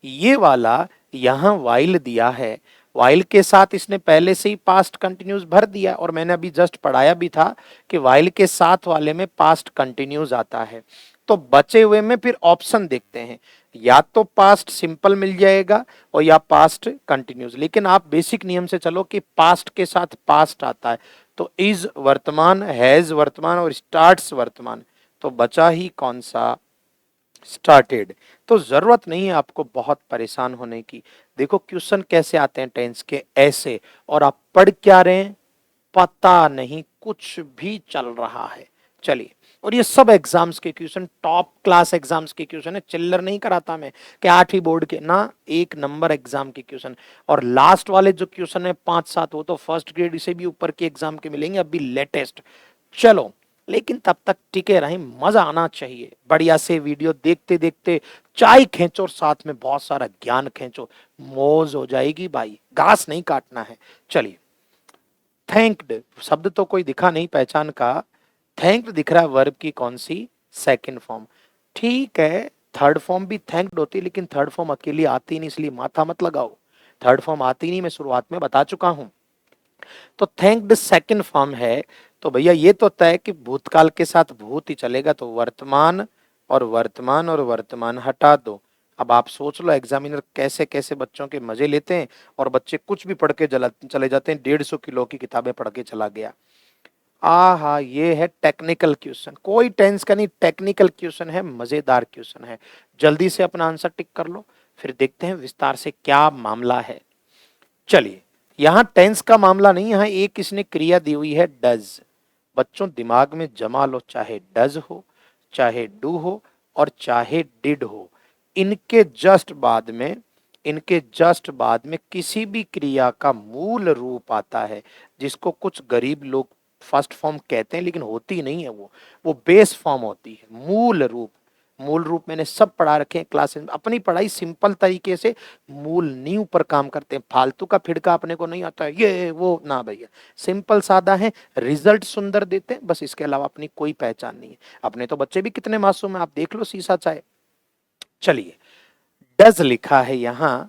ये वाला यहां वाइल दिया है, वाइल के साथ इसने पहले से ही पास्ट कंटिन्यूस भर दिया, और मैंने अभी जस्ट पढ़ाया भी था कि वाइल के साथ वाले में पास्ट कंटिन्यूस आता है। तो बचे हुए में फिर ऑप्शन देखते हैं, या तो पास्ट सिंपल मिल जाएगा और या पास्ट कंटिन्यूस, लेकिन आप बेसिक नियम से चलो कि पास्ट के साथ पास्ट आता है। तो इज वर्तमान, हैज वर्तमान और स्टार्ट्स वर्तमान, तो बचा ही कौन सा, स्टार्टेड। तो जरूरत नहीं है आपको बहुत परेशान होने की। देखो क्वेश्चन कैसे आते हैं टेंस के, ऐसे, और आप पढ़ क्या रहे हैं पता नहीं, कुछ भी चल रहा है। चलिए, और ये सब एग्जाम्स के क्वेश्चन, टॉप क्लास एग्जाम्स के क्वेश्चन है, चिल्लर नहीं कराता मैं कि 8वीं बोर्ड के ना, 1 नंबर एग्जाम के क्वेश्चन। और लास्ट वाले जो क्वेश्चन है 5-7, वो तो फर्स्ट ग्रेड से भी ऊपर के एग्जाम के मिलेंगे, अभी लेटेस्ट। चलो, लेकिन तब तक टिके रहें, मजा आना चाहिए, बढ़िया से वीडियो देखते देखते चाय खींचो और साथ में बहुत सारा ज्ञान खींचो, मौज हो जाएगी भाई, घास नहीं काटना है। चलिए, थैंक्ड शब्द तो कोई दिखा नहीं पहचान का, थैंक्ड दिख रहा है, वर्ब की कौन सी, सेकंड फॉर्म। ठीक है, थर्ड फॉर्म भी थैंक्ड होती है, लेकिन थर्ड फॉर्म अकेली आती नहीं, इसलिए माथा मत लगाओ, थर्ड फॉर्म आती नहीं, मैं शुरुआत में बता चुका हूं। तो थैंक्ड सेकंड फॉर्म है, तो भैया ये तो तय कि भूतकाल के साथ भूत ही चलेगा, तो वर्तमान और वर्तमान और वर्तमान हटा दो। अब आप सोच लो एग्जामिनर कैसे कैसे बच्चों के मजे लेते हैं, और बच्चे कुछ भी पढ़ के चले जाते हैं, 150 किलो की किताबें पढ़ के चला गया। हाँ, ये है टेक्निकल क्वेश्चन, कोई टेंस का नहीं, टेक्निकल क्वेश्चन है, मजेदार क्वेश्चन है। जल्दी से अपना आंसर टिक कर लो, फिर देखते हैं विस्तार से क्या मामला है। चलिए, यहां टेंस का मामला नहीं, यहां एक इसने क्रिया दी हुई है, डज। बच्चों दिमाग में जमा लो, चाहे डज हो, चाहे डू हो, और चाहे डिड हो, इनके जस्ट बाद में, इनके जस्ट बाद में किसी भी क्रिया का मूल रूप आता है, जिसको कुछ गरीब लोग फर्स्ट फॉर्म कहते हैं, लेकिन होती नहीं है वो बेस फॉर्म होती है, मूल रूप। मूल रूप मैंने सब पढ़ा रखे हैं क्लासेस में, अपनी पढ़ाई सिंपल तरीके से मूल नींव पर काम करते हैं, फालतू का फिड़का अपने को नहीं आता है, ये वो ना भैया, सिंपल सादा है, रिजल्ट सुंदर देते हैं, बस इसके अलावा अपनी कोई पहचान नहीं है। अपने तो बच्चे भी कितने मासूम है, आप देख लो शीशा चाहे। चलिए, डज लिखा है यहां,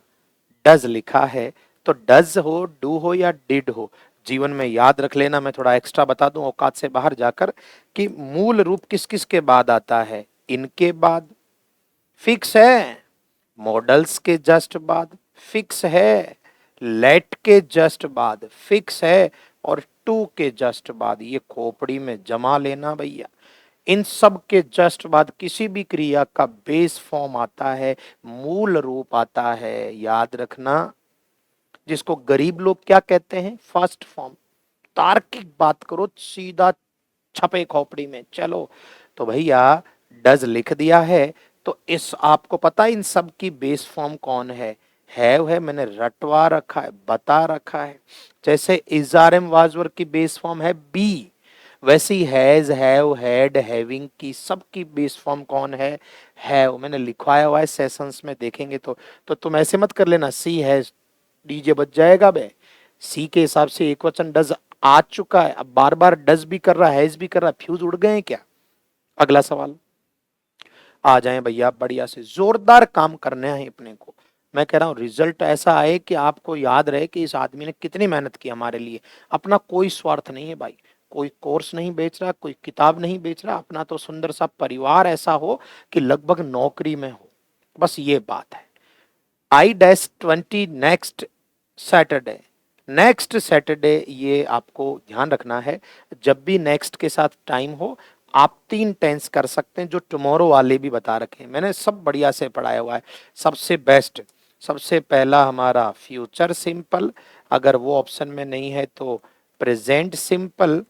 डज लिखा है, तो डज हो, डू हो या डिड हो, जीवन में याद रख लेना। मैं थोड़ा एक्स्ट्रा बता दूं औकात से बाहर जाकर, कि मूल रूप किस किस के बाद आता है, इनके बाद फिक्स है, मॉडल्स के जस्ट बाद फिक्स है, लेट के जस्ट बाद फिक्स है, और टू के जस्ट बाद, ये खोपड़ी में जमा लेना भैया। इन सब के जस्ट बाद किसी भी क्रिया का बेस फॉर्म आता है, मूल रूप आता है, याद रखना, जिसको गरीब लोग क्या कहते हैं, फर्स्ट फॉर्म। तार्किक बात करो, सीधा छपे खोपड़ी में। चलो, तो भैया डज लिख दिया है, तो इस आपको पता है इन सब की बेस फॉर्म कौन है, हैव है, मैंने रटवा रखा है, बता रखा है। जैसे इजारम वाजवर की बेस फॉर्म है बी, वैसे he has, have, had, having की सब की बेस फॉर्म कौन है, हैव, मैंने लिखवाया हुआ है, सेशंस में देखेंगे तो तुम ऐसे मत कर लेना सी हैज, डीजे बज जाएगा बे। सी के हिसाब से एक वचन डज आ चुका है, अब बार बार डज भी कर रहा है, हैज भी कर रहा है, फ्यूज उड़ गए हैं क्या। अगला सवाल, आ जाएं भैया, बढ़िया से जोरदार काम करने हैं अपने को। मैं कह रहा हूं रिजल्ट ऐसा आए कि आपको याद रहे कि इस आदमी ने कितनी मेहनत की हमारे लिए। अपना कोई स्वार्थ नहीं है भाई, कोई कोर्स नहीं बेच रहा, कोई किताब नहीं बेच रहा, अपना तो सुंदर सा परिवार ऐसा हो कि लगभग नौकरी में हो, बस ये बात है। I-20 next Saturday, next Saturday, ये आपको ध्यान रखना है, जब भी नेक्स्ट के साथ टाइम हो, आप 3 टेंस कर सकते हैं, जो टुमारो वाले भी बता रखे हैं, मैंने सब बढ़िया से पढ़ाया हुआ है। सबसे बेस्ट, सबसे पहला हमारा फ्यूचर सिंपल, अगर वो ऑप्शन में नहीं है तो प्रेजेंट सिंपल,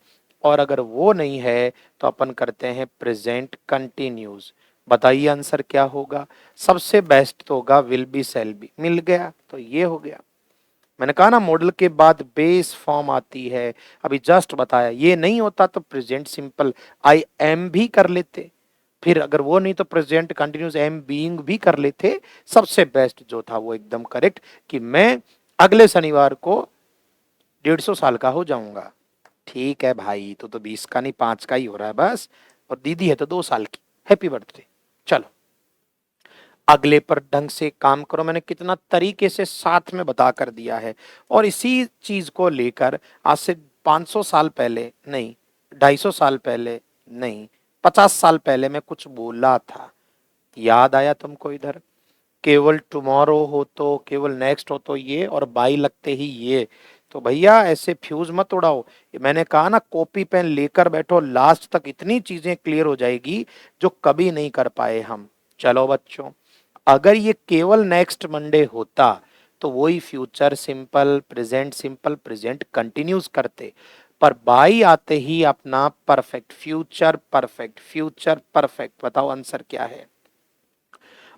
और अगर वो नहीं है तो अपन करते हैं प्रेजेंट कंटिन्यूस। बताइए आंसर क्या होगा, सबसे बेस्ट तो होगा विल बी शैल बी, मिल गया, तो ये हो गया। मैंने कहा ना मॉडल के बाद बेस फॉर्म आती है, अभी जस्ट बताया, ये नहीं होता तो प्रेजेंट सिंपल आई एम भी कर लेते, फिर अगर वो नहीं तो प्रेजेंट कंटिन्यूस एम बीइंग भी कर लेते। सबसे बेस्ट जो था वो एकदम करेक्ट, कि मैं अगले शनिवार को 150 साल का हो जाऊंगा। ठीक है भाई, तो 20 का नहीं 5 का ही हो रहा है बस, और दीदी है तो 2 साल की। Happy birthday. चलो अगले पर ढंग से काम करो, मैंने कितना तरीके से साथ में बता कर दिया है। और इसी चीज को लेकर आज से 500 साल पहले नहीं, 250 साल पहले नहीं, 50 साल पहले मैं कुछ बोला था, याद आया तुमको इधर? केवल टुमारो हो तो, केवल नेक्स्ट हो तो ये, और बाई लगते ही ये। तो भैया ऐसे फ्यूज मत उड़ाओ। मैंने कहा ना, कॉपी पेन लेकर बैठो, लास्ट तक इतनी चीजें क्लियर हो जाएगी जो कभी नहीं कर पाए हम। चलो बच्चों, अगर ये केवल नेक्स्ट मंडे होता तो वही future simple, present simple, present continuous करते, पर बाई आते ही अपना perfect, future perfect, future perfect. बताओ आंसर क्या है?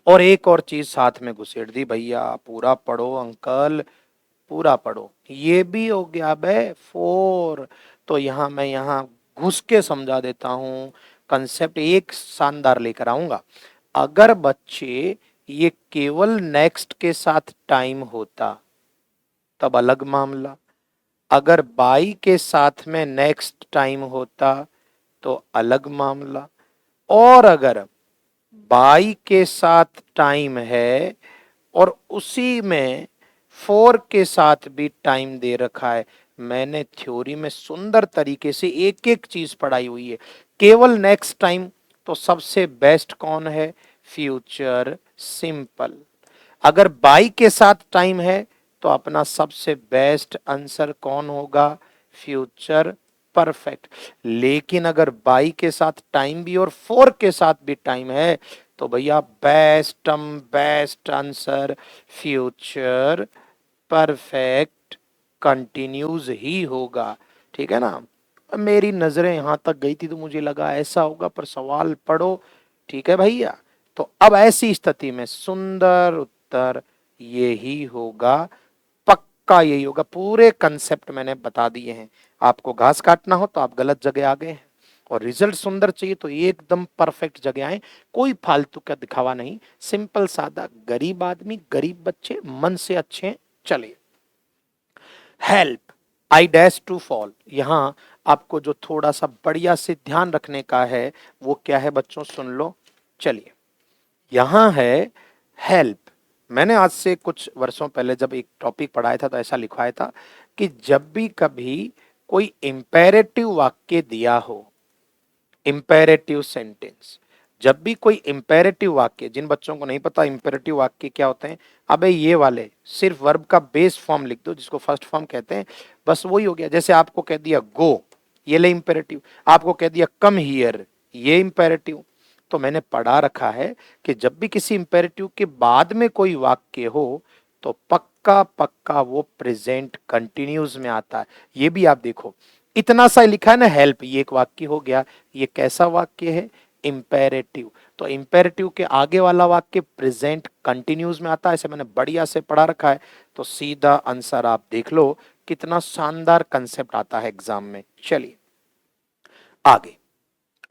और एक और चीज साथ में घुसेड़ दी भैया, पूरा पढ़ो अंकल, पूरा पढ़ो। ये भी हो गया बे 4। तो यहां मैं यहां घुस के समझा देता हूं, कंसेप्ट एक शानदार लेकर आऊंगा। अगर बच्चे ये केवल नेक्स्ट के साथ टाइम होता तब अलग मामला, अगर बाई के साथ में नेक्स्ट टाइम होता तो अलग मामला, और अगर बाई के साथ टाइम है और उसी में 4 के साथ भी टाइम दे रखा है। मैंने थ्योरी में सुंदर तरीके से एक एक चीज पढ़ाई हुई है। केवल नेक्स्ट टाइम तो सबसे बेस्ट कौन है? Future simple. अगर बाई के साथ टाइम है तो अपना सबसे बेस्ट आंसर कौन होगा? Future perfect. लेकिन अगर बाई के साथ टाइम भी और 4 के साथ भी टाइम है तो भैया best answer future perfect continuous ही होगा। ठीक है ना? मेरी नजरें यहां तक गई थी तो मुझे लगा ऐसा होगा, पर सवाल पढ़ो। ठीक है भैया? तो अब ऐसी स्थिति में सुंदर उत्तर यही होगा, पक्का यही होगा। पूरे कंसेप्ट मैंने बता दिए हैं। आपको घास काटना हो तो आप गलत जगह आ गए हैं, और रिजल्ट सुंदर चाहिए तो एकदम परफेक्ट जगह आए। कोई फालतू का दिखावा नहीं, सिंपल सादा, गरीब आदमी, गरीब बच्चे, मन से अच्छे। चलिए, help I dash to fall. यहां आपको जो थोड़ा सा बढ़िया से ध्यान रखने का है वो क्या है बच्चों, सुन लो। चलिए, यहां है हेल्प। मैंने आज से कुछ वर्षों पहले जब एक टॉपिक पढ़ाया था तो ऐसा लिखवाया था कि जब भी कभी कोई इंपेरेटिव वाक्य दिया हो, इंपेरेटिव सेंटेंस, जब भी कोई इंपेरेटिव वाक्य, जिन बच्चों को नहीं पता इंपेरेटिव वाक्य क्या होते हैं, अबे ये वाले सिर्फ वर्ब का बेस फॉर्म लिख दो जिसको फर्स्ट फॉर्म कहते हैं, बस वही हो गया। जैसे आपको कह दिया गो, ये ले इंपेरेटिव। आपको कह दिया कम हियर, ये इंपेरेटिव। तो मैंने पढ़ा रखा है कि जब भी किसी इंपेरेटिव के बाद में कोई वाक्य हो तो पक्का पक्का वो प्रेजेंट कंटिन्यूज में आता है। ये भी आप देखो, इतना सा लिखा है ना, हेल्प, ये एक वाक्य हो गया। ये कैसा वाक्य है? इंपेरेटिव। तो इंपेरेटिव के आगे वाला वाक्य प्रेजेंट कंटिन्यूज में आता है, ऐसे मैंने बढ़िया से पढ़ा रखा है। तो सीधा आंसर आप देख लो, कितना शानदार कंसेप्ट आता है एग्जाम में। चलिए आगे,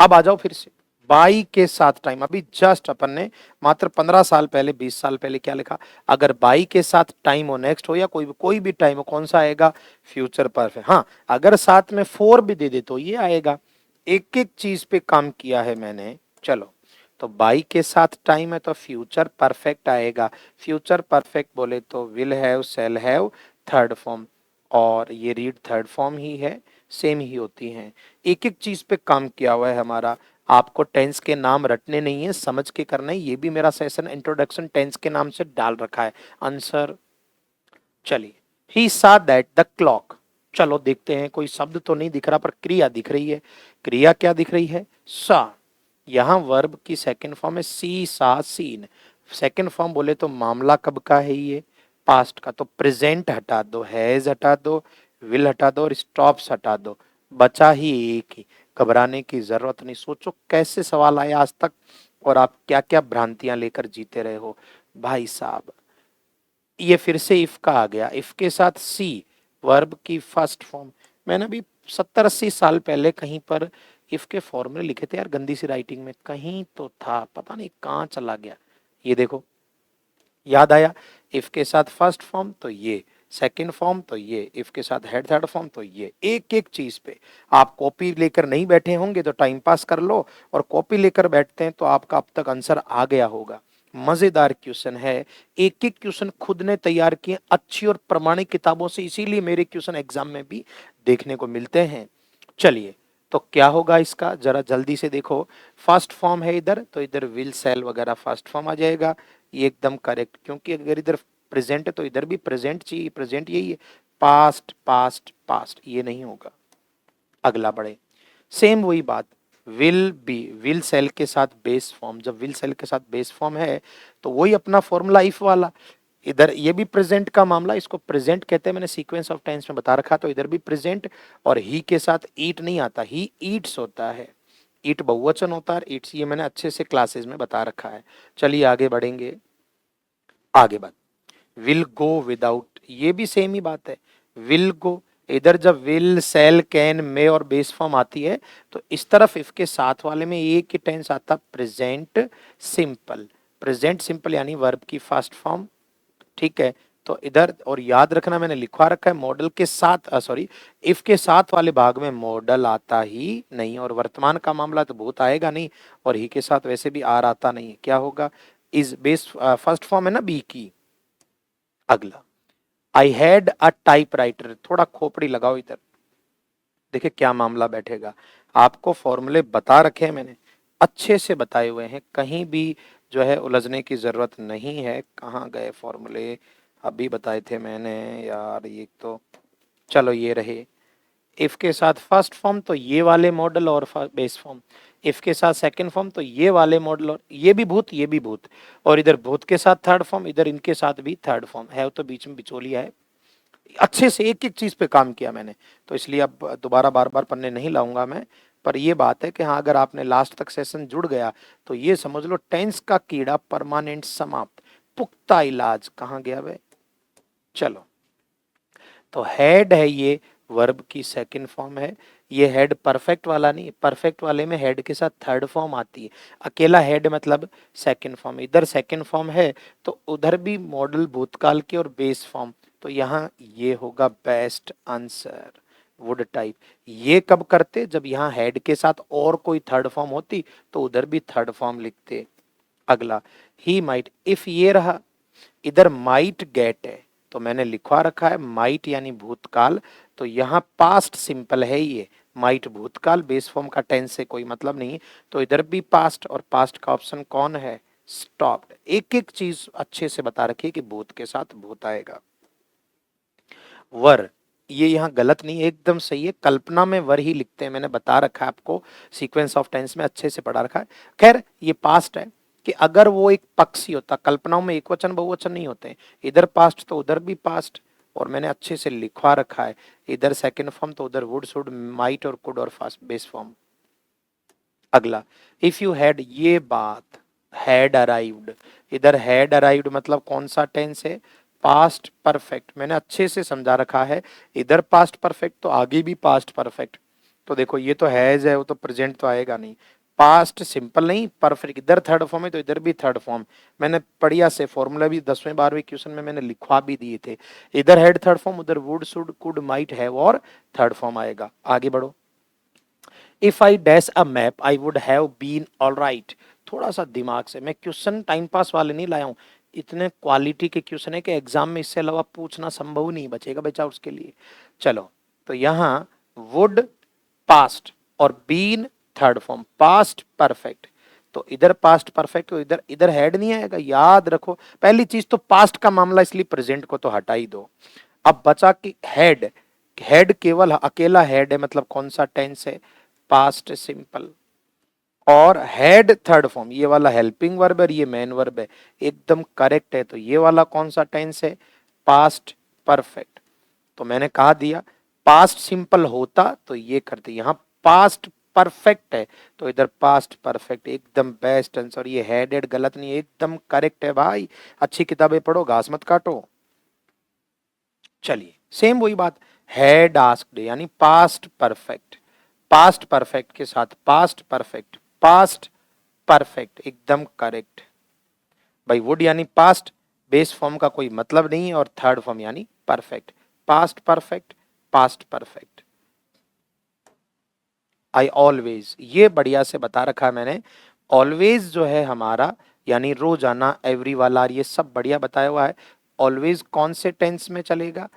अब आ जाओ फिर से बाई के साथ टाइम। अभी जस्ट अपन ने मात्र 15 साल पहले, 20 साल पहले क्या लिखा? अगर बाई के साथ टाइम हो, नेक्स्ट हो या कोई भी टाइम हो, कौन सा आएगा? Future perfect. हाँ, अगर साथ में 4 भी दे दे तो ये आएगा। एक एक चीज पे काम किया है मैंने। चलो, तो बाई के साथ टाइम है तो फ्यूचर परफेक्ट आएगा। फ्यूचर परफेक्ट बोले तो will have, shall have, third form, और ये रीड थर्ड फॉर्म ही है, सेम ही होती हैं। एक एक चीज पे काम किया हुआ है हमारा। आपको टेंस के नाम रटने नहीं है, समझ के करना है। ये भी मेरा सेशन इंट्रोडक्शन टेंस के नाम से डाल रखा है आंसर। चलिए, ही सा दैट द क्लॉक। चलो देखते हैं, कोई शब्द तो नहीं दिख रहा पर क्रिया दिख रही है। क्रिया क्या दिख रही है? सा। यहां वर्ब की सेकंड फॉर्म है सी सा सीन। सेकंड फॉर्म बोले तो मामला कब का है? ये पास्ट का। तो प्रेजेंट हटा दो, हैज हटा दो, विल हटा दो और स्टॉप्स हटा दो, बचा ही एक ही। घबराने की जरूरत नहीं। सोचो कैसे सवाल आए आज तक और आप क्या क्या भ्रांतियां लेकर जीते रहे हो भाई साहब। ये फिर से इफ का आ गया, इफ के साथ सी, वर्ब की फर्स्ट फॉर्म। मैंने भी 70-80 साल पहले कहीं पर इफ के फॉर्मूले लिखे थे यार, गंदी सी राइटिंग में कहीं तो था, पता नहीं कहाँ चला गया। ये देखो, याद आया? इफ के साथ फर्स्ट फॉर्म तो ये, सेकंड फॉर्म तो ये, इफ के साथ हैड थर्ड फॉर्म तो ये। एक एक चीज पे आप कॉपी लेकर नहीं बैठे होंगे तो टाइम पास कर लो, और कॉपी लेकर बैठते हैं तो आपका अब तक आंसर आ गया होगा। मजेदार क्वेश्चन है, एक एक क्वेश्चन खुद ने तैयार किए अच्छी और प्रमाणिक किताबों से, इसीलिए मेरे क्वेश्चन एग्जाम में भी देखने को मिलते हैं। चलिए, तो क्या होगा इसका जरा जल्दी से देखो। फर्स्ट फॉर्म है इधर, तो इधर विल सेल वगैरह फर्स्ट फॉर्म आ जाएगा, ये एकदम करेक्ट, क्योंकि अगर इधर प्रेजेंट है तो इधर भी प्रेजेंट चाहिए, प्रेजेंट यही है। पास्ट पास्ट पास्ट ये नहीं होगा। अगला बढ़े, सेम वही बात, विल बी, विल सेल के साथ बेस फॉर्म, जब विल सेल के साथ बेस फॉर्म है तो वही अपना फॉर्मूला इफ वाला। इधर ये भी प्रेजेंट का मामला, इसको प्रेजेंट कहते हैं, मैंने सीक्वेंस ऑफ टेंस में बता रखा, तो इधर भी प्रेजेंट, और ही के साथ ईट नहीं आता, ही ईट्स होता है, ईट बहुवचन होता है, ईट्स ये मैंने अच्छे से क्लासेस में बता रखा है। चलिए आगे बढ़ेंगे, आगे बात, विल गो विदाउट, ये भी सेम ही बात है, विल गो, इधर जब विल सेल कैन मे और बेस फॉर्म आती है तो इस तरफ इफ के साथ वाले में एक ही टेंस आता प्रेजेंट सिंपल, प्रेजेंट सिंपल यानी वर्ब की फर्स्ट फॉर्म, ठीक है। तो इधर और याद रखना मैंने लिखवा रखा है मॉडल के साथ, सॉरी इफ के साथ वाले भाग में मॉडल आता ही नहीं, और वर्तमान का मामला तो भूत आएगा नहीं, और ही के साथ वैसे भी आर आता नहीं है, क्या होगा, इज बेस फर्स्ट फॉर्म है ना बी की। अगला, आई हैड अ टाइपराइटर, थोड़ा खोपड़ी लगाओ इधर, देखिए क्या मामला बैठेगा। आपको फॉर्मूले बता रखे हैं मैंने, अच्छे से बताए हुए हैं, कहीं भी जो है उलझने की जरूरत नहीं है। कहाँ गए फॉर्मूले, अभी बताए थे मैंने यार, ये तो चलो ये रहे। इफ के साथ फर्स्ट फॉर्म तो ये वाले मॉडल और बेस फॉर्म, इफ के साथ सेकंड फॉर्म तो ये वाले मॉडल, और ये भी भूत ये भी भूत, और इधर भूत के साथ थर्ड फॉर्म, इधर इनके साथ भी थर्ड फॉर्म है, तो बीच में बिचौलिया है। अच्छे से एक एक चीज पे काम किया मैंने, तो इसलिए अब दोबारा बार बार पन्ने नहीं लाऊंगा मैं। पर ये बात है कि हाँ, अगर आपने लास्ट तक सेशन जुड़ गया तो ये समझ लो टेंस का कीड़ा परमानेंट समाप्त, पुख्ता इलाज कहाँ गया भाई। चलो, तो हेड है ये, वर्ब की सेकंड फॉर्म है, ये हेड परफेक्ट वाला नहीं, परफेक्ट वाले में हेड के साथ थर्ड फॉर्म आती है, अकेला हेड मतलब सेकंड फॉर्म, इधर सेकंड फॉर्म है तो उधर भी मॉडल भूतकाल के और बेस फॉर्म, तो यहाँ ये होगा बेस्ट आंसर, वुड टाइप। ये कब करते, जब यहाँ हेड के साथ और कोई थर्ड फॉर्म होती तो उधर भी थर्ड फॉर्म लिखते। अगला, ही माइट, इफ ये रहा, इधर माइट गेट है तो मैंने लिखवा रखा है माइट यानी भूतकाल, तो यहाँ पास्ट सिंपल है ये, माइट भूतकाल, बेस फॉर्म का टेंस से कोई मतलब नहीं, तो इधर भी पास्ट, और पास्ट का ऑप्शन कौन है, स्टॉप्ड। एक एक चीज अच्छे से बता रखी कि भूत के साथ भूत आएगा। वर, ये यहाँ गलत नहीं है, एकदम सही है, कल्पना में वर ही लिखते हैं, मैंने बता रखा है आपको, सीक्वेंस ऑफ टेंस में अच्छे से पढ़ा रखा है। खैर ये पास्ट है, कि अगर वो एक पक्षी होता, कल्पनाओं में एक वचन बहुवचन नहीं होते, इधर पास्ट तो उधर भी पास्ट, और मैंने अच्छे से लिखवा रखा है, इधर सेकंड फॉर्म तो उधर वुड शुड माइट और कुड और फास्ट बेस फॉर्म। अगला, इफ यू हैड, ये बात हैड अराइव्ड, इधर हैड अराइव्ड मतलब कौन सा टेंस है, पास्ट परफेक्ट, मैंने अच्छे से समझा रखा है, इधर पास्ट परफेक्ट तो आगे भी पास्ट परफेक्ट, तो देखो ये तो हैज है, वो तो प्रेजेंट तो आएगा नहीं, पास्ट सिंपल नहीं परफेक्ट, इधर थर्ड फॉर्म है तो इधर भी थर्ड फॉर्म, मैंने बढ़िया से फॉर्मूला भी 10वें 12वें क्वेश्चन में मैंने लिखवा भी दिए थे, इधर हैड थर्ड फॉर्म, उधर would should could might have और थर्ड फॉर्म आएगा। आगे बढ़ो, if I dash a map I would have been all right, थोड़ा सा दिमाग से, मैं क्वेश्चन टाइम पास वाले नहीं लाया हूँ, इतने क्वालिटी के क्वेश्चन है कि एग्जाम में इससे अलावा पूछना संभव नहीं बचेगा बच्चा उसके लिए। चलो, तो यहाँ वुड पास्ट और been third form, past perfect, तो इधर पास्ट परफेक्ट, तो इधर इधर हेड नहीं आएगा, याद रखो पहली चीज तो पास्ट का मामला, इसलिए प्रेजेंट को तो हटा ही दो। अब बचा कि हेड, हेड केवल अकेला हेड है, मतलब कौन सा टेंस है, पास्ट सिंपल, और हेड थर्ड फॉर्म, ये वाला हेल्पिंग वर्ब है, ये मेन वर्ब है, एकदम करेक्ट है, तो ये वाला कौन सा टेंस है, पास्ट परफेक्ट। तो मैंने कहा दिया पास्ट सिंपल होता तो ये करते, यहाँ पास्ट परफेक्ट है तो इधर पास्ट परफेक्ट, एकदम बेस्ट आंसर, ये हेडेड गलत नहीं है, एकदम करेक्ट है भाई, अच्छी किताबें पढ़ो, घास मत काटो। चलिए, सेम वही बात, हैड आस्क्ड यानी पास्ट परफेक्ट, पास्ट परफेक्ट के साथ पास्ट परफेक्ट, पास्ट परफेक्ट एकदम करेक्ट भाई। वुड यानी पास्ट, बेस फॉर्म का कोई मतलब नहीं है, और थर्ड फॉर्म यानी perfect, past perfect, past perfect. I always, ये बढ़िया से बता रखा है मैंने। ऑलवेज जो है हमारा यानी रोजाना, एवरी वाला, ये सब बढ़िया बताया हुआ है। ऑलवेज कौन से टेंस में चलेगा?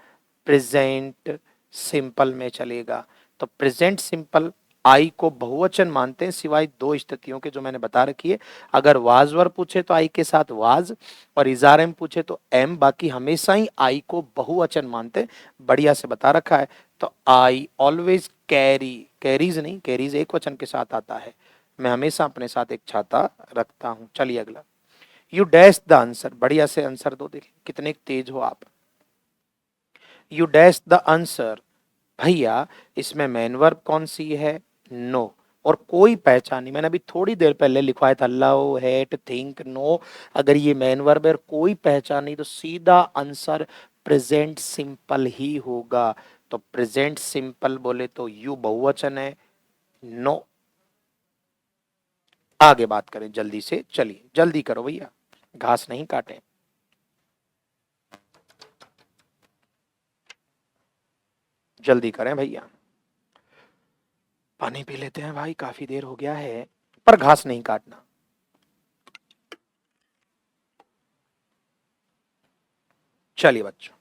प्रेजेंट सिंपल में चलेगा। तो प्रेजेंट सिंपल आई को बहुवचन मानते हैं सिवाय दो स्थितियों के जो मैंने बता रखी है। अगर वाज वर पूछे तो आई के साथ वाज, और इजार एम पूछे तो एम, बाकी हमेशा ही आई को बहुवचन मानते हैं। बढ़िया से बता रखा है। तो आई ऑलवेज कैरी, कैरीज नहीं, कैरीज एक वचन के साथ आता है। मैं हमेशा अपने साथ एक छाता रखता हूं। चलिए अगला, यू डैश द आंसर। बढ़िया से आंसर दो, देखिए कितने तेज हो आप। यू डैश द आंसर, भैया इसमें मेन वर्ब कौन सी है? नो, और कोई पहचान नहीं। मैंने अभी थोड़ी देर पहले लिखवाया था लव, हेट, थिंक, नो। अगर ये मेन वर्ब है और कोई पहचान नहीं तो सीधा आंसर प्रेजेंट सिंपल ही होगा। तो प्रेजेंट सिंपल बोले तो यू बहुवचन है, नो। आगे बात करें जल्दी से, चलिए जल्दी करो भैया, घास नहीं काटें। जल्दी करें भैया, पानी पी लेते हैं भाई, काफी देर हो गया है, पर घास नहीं काटना। चलिए बच्चों,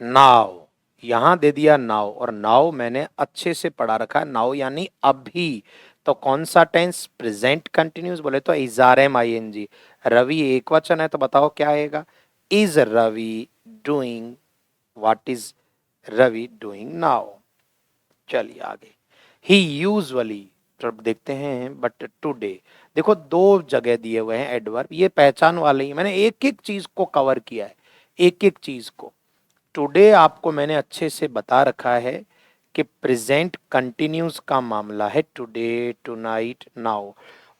नाव, यहां दे दिया नाव, और नाव मैंने अच्छे से पढ़ा रखा है। नाव यानी अभी। तो कौन सा टेंस? प्रेजेंट कंटिन्यूस बोले तो इजारम आईएनजी। रवि एक वचन है तो बताओ क्या आएगा? Is Ravi doing, what is Ravi doing now. चलिए आगे, ही यूजुअली, तो देखते हैं बट टुडे। देखो दो जगह दिए हुए हैं एडवर्ब, ये पहचान वाले ही, मैंने एक एक चीज को कवर किया है, एक एक चीज को। टुडे आपको मैंने अच्छे से बता रखा है कि प्रेजेंट कंटिन्यूस का मामला है, टुडे, टुनाइट, नाउ।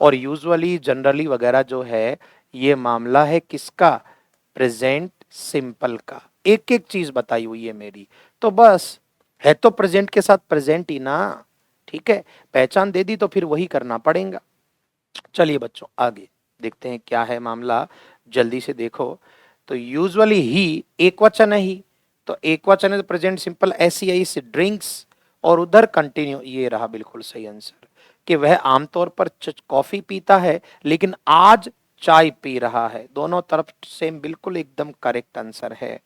और यूजुअली, जनरली वगैरह जो है ये मामला है किसका? प्रेजेंट सिंपल का। एक एक चीज बताई हुई है मेरी, तो बस है तो प्रेजेंट के साथ प्रेजेंट ही ना। ठीक है, पहचान दे दी तो फिर वही करना पड़ेगा। चलिए बच्चों आगे देखते हैं क्या है मामला, जल्दी से देखो। तो यूजुअली ही एक वचन है ही, तो एक वचन है तो प्रेजेंट सिंपल ऐसी आई से ड्रिंक्स, और उधर कंटिन्यू, ये रहा बिल्कुल सही आंसर कि वह आमतौर पर कॉफी पीता है लेकिन आज चाय पी रहा है। दोनों तरफ सेम, बिल्कुल एकदम करेक्ट आंसर है।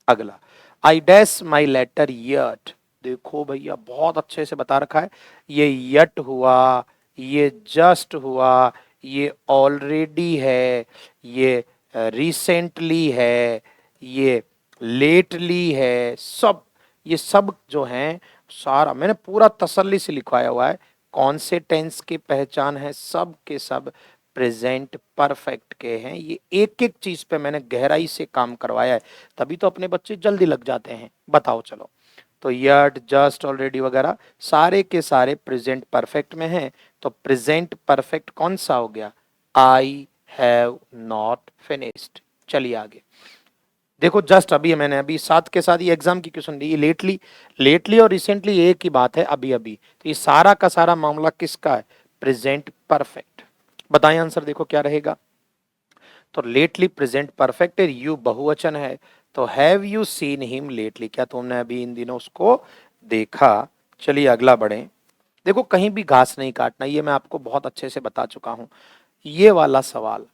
अगला, I dash my letter yet. देखो भैया बहुत अच्छे से बता रखा है, ये यट हुआ, ये जस्ट हुआ, ये ऑलरेडी है, ये रिसेंटली है, ये लेटली है, सब ये सब जो हैं सारा मैंने पूरा तसल्ली से लिखवाया हुआ है। कौन से टेंस की पहचान है? सब के सब प्रेजेंट परफेक्ट के हैं। ये एक एक चीज पे मैंने गहराई से काम करवाया है, तभी तो अपने बच्चे जल्दी लग जाते हैं। बताओ चलो, तो यट, जस्ट, ऑलरेडी वगैरह सारे के सारे प्रेजेंट परफेक्ट में हैं। तो प्रेजेंट परफेक्ट कौन सा हो गया? I have not finished. चलिए आगे देखो, जस्ट अभी मैंने अभी साथ के साथ ये एग्जाम की क्वेश्चन दी, लेटली, लेटली और रिसेंटली एक ही बात है, अभी अभी। तो ये सारा का सारा मामला किसका है? Present perfect. बताएं आंसर, देखो क्या रहेगा। तो लेटली प्रेजेंट परफेक्ट है, यू बहुवचन है, तो have you seen him lately, क्या तुमने अभी इन दिनों उसको देखा? चलिए अगला बढ़े। देखो कहीं भी घास नहीं काटना, ये मैं आपको बहुत अच्छे से बता चुका हूं। ये वाला सवाल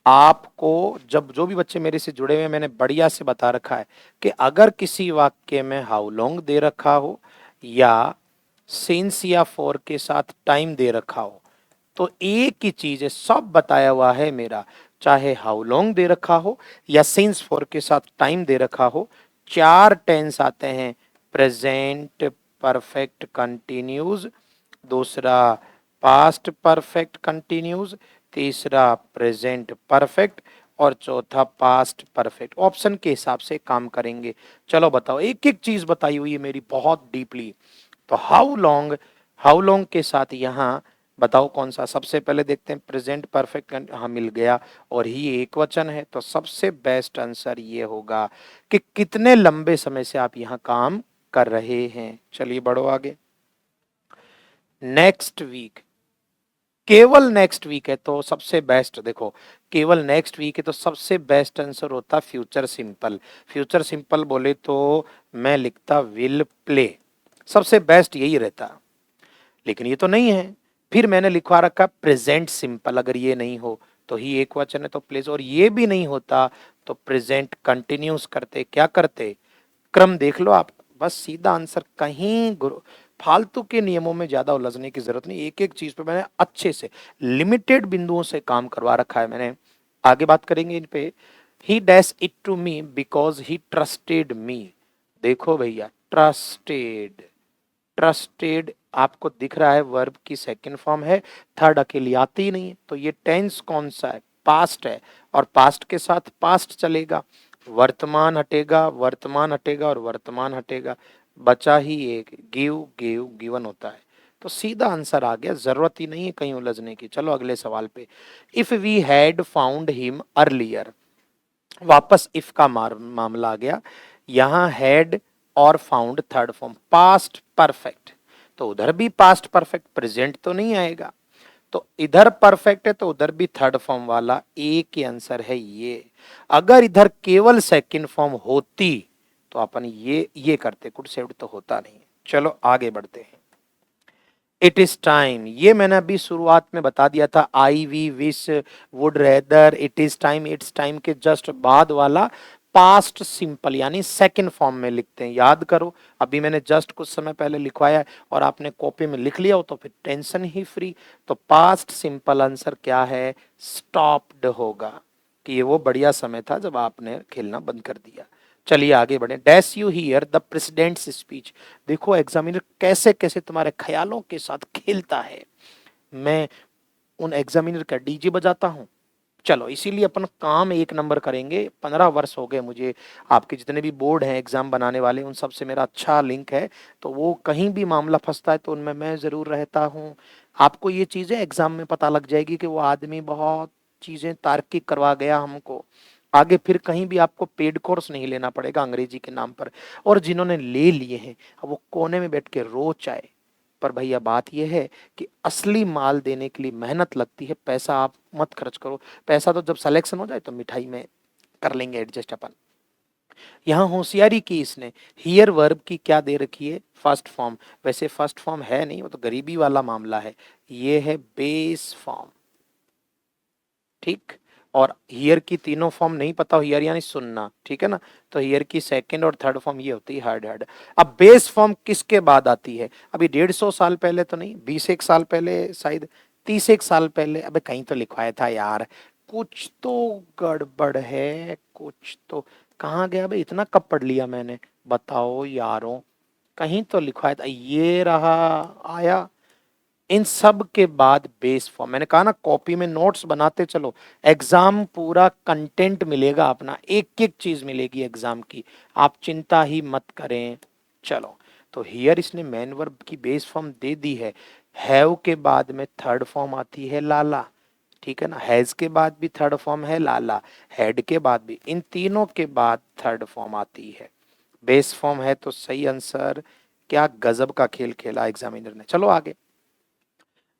आपको, जब जो भी बच्चे मेरे से जुड़े हुए हैं, मैंने बढ़िया से बता रखा है कि अगर किसी वाक्य में हाउ लॉन्ग दे रखा हो या सिंस या फॉर के साथ टाइम दे रखा हो, तो एक ही चीज है, सब बताया हुआ है मेरा। चाहे हाउ लॉन्ग दे रखा हो या सिंस फॉर के साथ टाइम दे रखा हो, चार टेंस आते हैं। प्रेजेंट परफेक्ट कंटिन्यूज, दूसरा पास्ट परफेक्ट कंटिन्यूज, तीसरा प्रेजेंट परफेक्ट, और चौथा पास्ट परफेक्ट। ऑप्शन के हिसाब से काम करेंगे। चलो बताओ, एक एक चीज बताई हुई है मेरी बहुत डीपली। तो हाउ लॉन्ग, हाउ लॉन्ग के साथ यहां बताओ कौन सा? सबसे पहले देखते हैं प्रेजेंट परफेक्ट, हाँ मिल गया, और ही एक वचन है, तो सबसे बेस्ट आंसर ये होगा कि कितने लंबे समय से आप यहां काम कर रहे हैं। चलिए बढ़ो आगे। नेक्स्ट वीक, केवल नेक्स्ट वीक है तो सबसे बेस्ट देखो, केवल नेक्स्ट वीक है तो सबसे बेस्ट आंसर होता फ्यूचर सिंपल। फ्यूचर सिंपल बोले तो मैं लिखता विल प्ले, सबसे बेस्ट यही रहता, लेकिन ये तो नहीं है। फिर मैंने लिखवा रखा प्रेजेंट सिंपल, अगर ये नहीं हो तो ही एक वचन है तो प्लेस, और ये भी नहीं होता तो प्रेजेंट कंटिन्यूस करते, क्या करते, क्रम देख लो आप, बस सीधा आंसर। कहीं फालतू के नियमों में ज्यादा उलझने की जरूरत नहीं, एक एक चीज पे मैंने अच्छे से लिमिटेड बिंदुओं से काम करवा रखा है मैंने। आगे बात करेंगे इन पे। He dash it to me because he trusted me. देखो भैया, ट्रस्टेड, ट्रस्टेड आपको दिख रहा है वर्ब की सेकंड फॉर्म है, थर्ड अकेली आती ही नहीं है, तो ये टेंस कौन सा है, पास्ट है, और पास्ट के साथ पास्ट चलेगा, वर्तमान हटेगा, वर्तमान हटेगा और वर्तमान हटेगा, बचा ही एक, गिव गिव गिवन होता है। तो सीधा आंसर आ गया, जरूरत ही नहीं है कहीं उलझने की। चलो अगले सवाल पे। If we had found him earlier, वापस इफ का मामला आ गया। यहां हैड और found third form, past perfect, तो उधर भी पास्ट परफेक्ट, प्रेजेंट तो नहीं आएगा, तो इधर परफेक्ट है तो उधर भी थर्ड फॉर्म वाला, एक ही आंसर है ये। अगर इधर केवल सेकंड फॉर्म होती तो अपन ये करते, कुड सेव्ड तो होता नहीं। चलो आगे बढ़ते हैं। इट इज टाइम, ये मैंने अभी शुरुआत में बता दिया था, I V wish would rather, it is time, it's time के जस्ट बाद वाला पास्ट सिंपल यानी सेकंड फॉर्म में लिखते हैं, याद करो। अभी मैंने जस्ट कुछ समय पहले लिखवाया है और आपने कॉपी में लिख लिया हो तो फिर टेंशन ही फ्री। तो पास्ट सिंपल आंसर क्या है, स्टॉप्ड होगा, कि ये वो बढ़िया समय था जब आपने खेलना बंद कर दिया। चलिए आगे बढ़े। Dash you hear the president's speech. देखो एग्जामिनर कैसे कैसे तुम्हारे ख्यालों के साथ खेलता है, मैं उन एग्जामिनर का डीजे बजाता हूँ। चलो इसीलिए अपन काम एक नंबर करेंगे। 15 वर्ष हो गए मुझे, आपके जितने भी बोर्ड हैं एग्जाम बनाने वाले उन सब से मेरा अच्छा लिंक है, तो वो कहीं भी मामला फंसता है तो उनमें मैं जरूर रहता हूँ। आपको ये चीजें एग्जाम में पता लग जाएगी कि वो आदमी बहुत चीजें तार्किक करवा गया हमको। आगे फिर कहीं भी आपको पेड कोर्स नहीं लेना पड़ेगा अंग्रेजी के नाम पर, और जिन्होंने ले लिए हैं अब वो कोने में बैठ के रो चाहे। पर भैया बात यह है कि असली माल देने के लिए मेहनत लगती है, पैसा आप मत खर्च करो। पैसा तो जब सिलेक्शन हो जाए तो मिठाई में कर लेंगे एडजस्ट अपन। यहाँ होशियारी की इसने, हियर वर्ब की क्या दे रखी है, फर्स्ट फॉर्म। वैसे फर्स्ट फॉर्म है नहीं, वो तो गरीबी वाला मामला है, ये है बेस फॉर्म, ठीक। और हियर की तीनों फॉर्म नहीं पता हो, हियर यानी सुनना, ठीक है ना, तो हियर की सेकंड और थर्ड फॉर्म ये होती है हर्ड हर्ड। अब बेस फॉर्म किसके बाद आती है, अभी 150 साल पहले तो नहीं, 20 एक साल पहले शायद, 30 एक साल पहले, अबे कहीं तो लिखवाया था यार, कुछ तो गड़बड़ है, कुछ तो, कहाँ गया भाई, इतना कब पढ़ लिया मैंने, बताओ यारों, कहीं तो लिखवाया था, ये रहा, आया। इन सब के बाद बेस फॉर्म, मैंने कहा ना कॉपी में नोट्स बनाते चलो, एग्जाम पूरा कंटेंट मिलेगा अपना, एक एक चीज मिलेगी एग्जाम की, आप चिंता ही मत करें। चलो, तो हियर इसने मेन वर्ब की बेस फॉर्म दे दी है। हैव के बाद में थर्ड फॉर्म आती है लाला, ठीक है ना, हैज के बाद भी थर्ड फॉर्म है लाला, हैड के बाद भी, इन तीनों के बाद थर्ड फॉर्म आती है, बेस फॉर्म है तो सही आंसर। क्या गजब का खेल खेला एग्जामिनर ने। चलो आगे।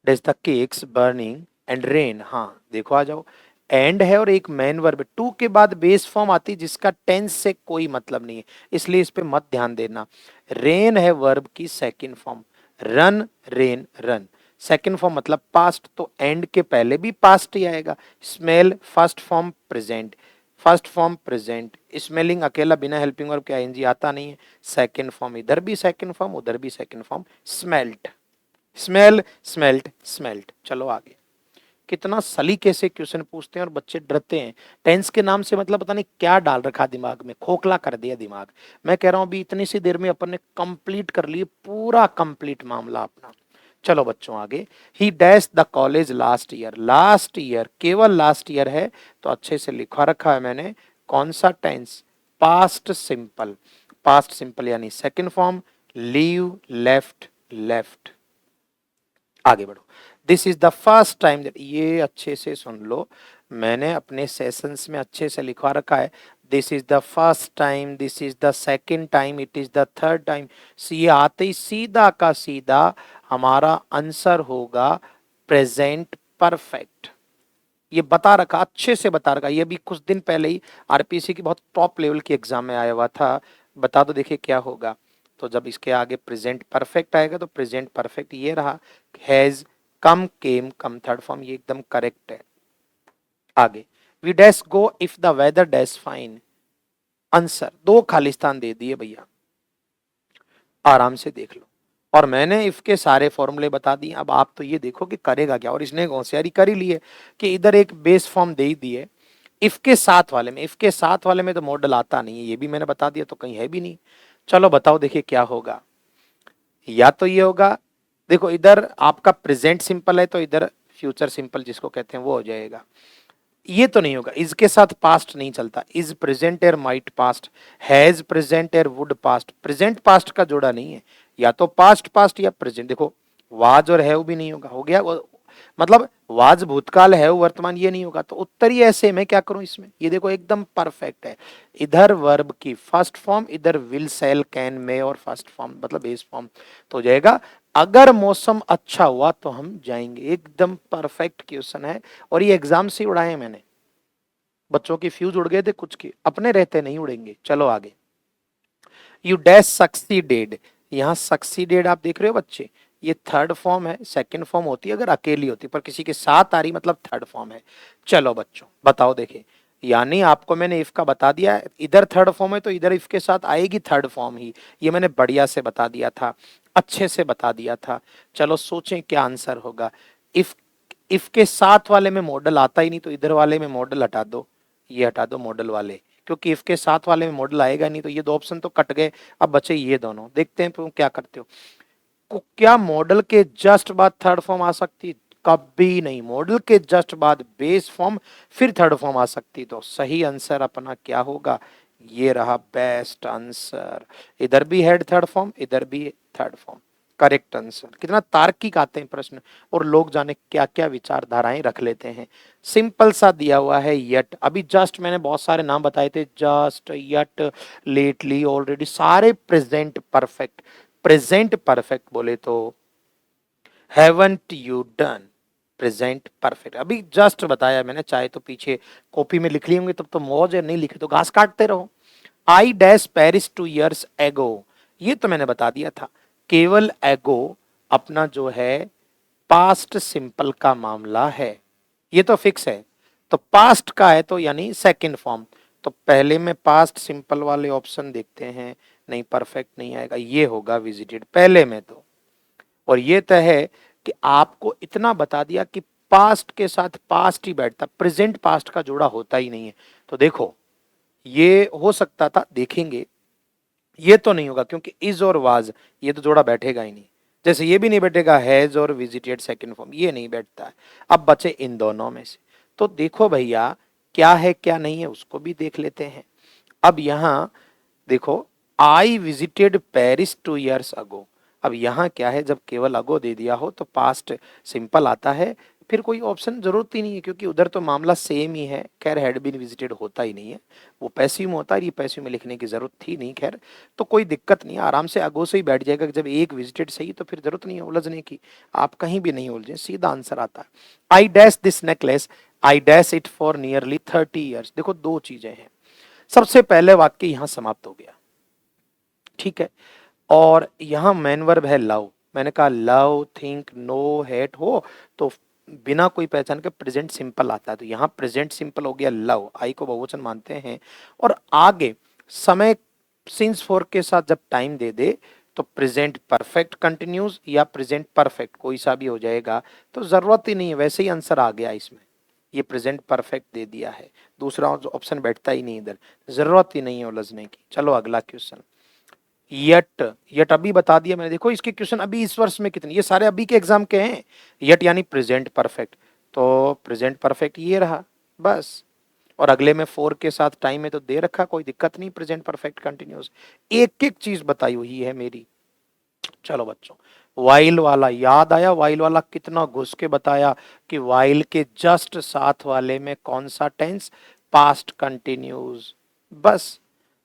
Does the cakes burning and rain, हाँ देखो आ जाओ, एंड है और एक मेन वर्ब, टू के बाद बेस फॉर्म आती जिसका टेंस से कोई मतलब नहीं है, इसलिए इस पे मत ध्यान देना। रेन है वर्ब की second form, run rain run, second form मतलब पास्ट, तो एंड के पहले भी पास्ट ही आएगा। Smell first form present, first form present, smelling अकेला बिना हेल्पिंग वर्ब के आईएनजी आता नहीं है, सेकंड फॉर्म, इधर भी सेकंड फॉर्म उधर भी second form, smelt, smell smelt smelt. चलो आगे। कितना सलीके से क्वेश्चन पूछते हैं और बच्चे डरते हैं, टेंस के नाम से मतलब पता नहीं क्या डाल रखा दिमाग में, खोखला कर दिया दिमाग। मैं कह रहा हूं अभी इतनी सी देर में अपन ने कंप्लीट कर लिए पूरा कंप्लीट मामला अपना। चलो बच्चों आगे। ही dash the college last year, last year केवल लास्ट ईयर है तो अच्छे से लिखा रखा है मैंने, कौन सा tense, past simple, past simple यानी second form, leave left left. आगे बढ़ो। This is the first time that, ये अच्छे से सुन लो, मैंने अपने सेशंस में अच्छे से लिखवा रखा है, this is the first time, this is the second time, it is the third time. ये आते ही सीधा का सीधा हमारा आंसर होगा प्रेजेंट परफेक्ट। ये बता रखा, अच्छे से बता रखा, ये भी कुछ दिन पहले ही आरपीसी की बहुत टॉप लेवल की एग्जाम में आया हुआ था। बता दो देखिए क्या होगा। तो जब इसके आगे प्रेजेंट परफेक्ट आएगा तो प्रेजेंट परफेक्ट ये रहा, has, come, came, come third form, ये एकदम करेक्ट है। आगे, we dash go if the weather dash fine. Answer दो खालिस्तान दे दिए भैया, आराम से देख लो। और मैंने इफ के सारे फॉर्मूले बता दिए। अब आप तो ये देखो कि करेगा क्या, और इसने होशियारी कर ही ली है कि इधर एक बेस फॉर्म दे ही दिए। इफ के साथ वाले में, इफ के साथ वाले में तो मॉडल आता नहीं है, ये भी मैंने बता दिया, तो कहीं है भी नहीं। चलो बताओ देखिए क्या होगा। या तो ये होगा, देखो इधर आपका प्रेजेंट सिंपल है तो इधर फ्यूचर सिंपल जिसको कहते हैं वो हो जाएगा। ये तो नहीं होगा, इज के साथ पास्ट नहीं चलता, इज प्रेजेंट एर माइट पास्ट, हैज प्रेजेंट एर वुड पास्ट, प्रेजेंट पास्ट का जोड़ा नहीं है, या तो पास्ट पास्ट या प्रेजेंट। देखो वाज और हैव भी नहीं होगा, हो गया मतलब वाज भूतकाल है वर्तमान, ये नहीं होगा, तो उत्तर ही ऐसे मैं क्या करूं इसमें। ये देखो एकदम परफेक्ट है। इधर वर्ब की फर्स्ट फॉर्म, इधर विल, सेल, कैन, मे और फर्स्ट फॉर्म मतलब बेस फॉर्म, तो हो जाएगा अगर मौसम अच्छा हुआ तो हम जाएंगे। एकदम परफेक्ट क्वेश्चन है, और ये एग्जाम से उड़ाए मैंने। बच्चों की फ्यूज उड़ गए थे कुछ के, अपने रहते नहीं उड़ेंगे। चलो आगे, यू डैश सक्सीडेड। यहाँ सक्सीडेड आप देख रहे हो बच्चे, ये थर्ड फॉर्म है, सेकंड फॉर्म होती है अगर अकेली होती, पर किसी के साथ आ रही मतलब थर्ड फॉर्म है। चलो बच्चों बताओ देखिए, यानी आपको मैंने इफ का बता दिया, इधर थर्ड फॉर्म है तो इधर इफ के साथ आएगी थर्ड फॉर्म ही। ये मैंने बढ़िया से बता दिया था, अच्छे से बता दिया था। चलो सोचें क्या आंसर होगा। इफ, इफ के साथ वाले में मॉडल आता ही नहीं तो इधर वाले में मॉडल हटा दो, ये हटा दो मॉडल वाले, क्योंकि इफ के साथ वाले में मॉडल आएगा नहीं, तो ये दो ऑप्शन तो कट गए। अब बचे ये दोनों, देखते हैं तुम क्या करते हो। क्या मॉडल के जस्ट बाद थर्ड फॉर्म आ सकती? कभी नहीं, मॉडल के जस्ट बाद बेस फॉर्म फिर थर्ड फॉर्म आ सकती। तो सही आंसर अपना क्या होगा, ये रहा बेस्ट आंसर। इधर भी हेड थर्ड फॉर्म, इधर भी थर्ड फॉर्म, करेक्ट आंसर। कितना तार्किक आते हैं प्रश्न, और लोग जाने क्या क्या विचारधाराएं रख लेते हैं। सिंपल सा दिया हुआ है यट, अभी जस्ट मैंने बहुत सारे नाम बताए थे, जस्ट, यट, लेटली, ऑलरेडी, सारे प्रेजेंट परफेक्ट। प्रेजेंट परफेक्ट बोले तो haven't you done, present perfect अभी जस्ट बताया मैंने। चाहे तो पीछे कॉपी में लिख लिए होंगे तब तो मौज है, नहीं लिखे तो घास काटते रहो। आई डैश पेरिस 2 years एगो, ये तो मैंने बता दिया था। केवल एगो अपना जो है पास्ट सिंपल का मामला है, ये तो फिक्स है। तो पास्ट का है तो यानी सेकंड फॉर्म, तो पहले में पास्ट सिंपल वाले ऑप्शन देखते हैं। नहीं, परफेक्ट नहीं आएगा, ये होगा विजिटेड पहले में तो। और ये तय है कि आपको इतना बता दिया कि पास्ट के साथ पास्ट ही बैठता, प्रेजेंट पास्ट का जोड़ा होता ही नहीं है। तो देखो ये हो सकता था, देखेंगे, ये तो नहीं होगा क्योंकि इज और वाज ये तो जोड़ा बैठेगा ही नहीं। जैसे ये भी नहीं बैठेगा हैज और विजिटेड सेकंड फॉर्म, ये नहीं बैठता है। अब बचे इन दोनों में से, तो देखो भैया क्या है क्या नहीं है उसको भी देख लेते हैं। अब यहां देखो, आई विजिटेड पेरिस 2 years अगो। अब यहाँ क्या है, जब केवल अगो दे दिया हो तो पास्ट सिंपल आता है, फिर कोई ऑप्शन जरूरत ही नहीं है क्योंकि उधर तो मामला सेम ही है। खैर हैड बीन विजिटेड होता ही नहीं है, वो पैसिव में होता है, ये पैसिव में लिखने की जरूरत थी नहीं। खैर तो कोई दिक्कत नहीं, आराम से अगो से ही बैठ जाएगा। जब एक विजिटेड सही तो फिर जरूरत नहीं है उलझने की, आप कहीं भी नहीं उलझे, सीधा आंसर आता है। I dash this necklace, I dash it for nearly 30 years। देखो दो चीजें हैं, सबसे पहले वाक्य यहां समाप्त हो गया, ठीक है। और यहां मेन वर्ब है लव, मैंने कहा लव, थिंक, नो, हेट हो तो बिना कोई पहचान के प्रेजेंट सिंपल आता है, तो यहां प्रेजेंट सिंपल हो गया लव, आई को बहुवचन मानते हैं। और आगे समय सिंस फोर के साथ जब टाइम दे दे तो प्रेजेंट परफेक्ट कंटिन्यूस या प्रेजेंट परफेक्ट कोई सा भी हो जाएगा, तो जरूरत ही नहीं है, वैसे ही आंसर आ गया इसमें। ये प्रेजेंट परफेक्ट दे दिया है, दूसरा ऑप्शन बैठता ही नहीं इधर, जरूरत ही नहीं है उलझने की। चलो अगला क्वेश्चन, यट, यट अभी बता दिया मैंने। देखो इसके क्वेश्चन अभी इस वर्ष में कितने, ये सारे अभी के एग्जाम के हैं। यट यानी प्रेजेंट परफेक्ट, तो प्रेजेंट परफेक्ट ये रहा बस। और अगले में फोर के साथ टाइम है तो दे रखा, कोई दिक्कत नहीं, प्रेजेंट परफेक्ट कंटिन्यूस। एक एक चीज बताई हुई है मेरी। चलो बच्चों, वाइल वाला याद आया, वाइल वाला कितना घुस के बताया कि वाइल के जस्ट साथ वाले में कौन सा टेंस, पास्ट कंटिन्यूस, बस।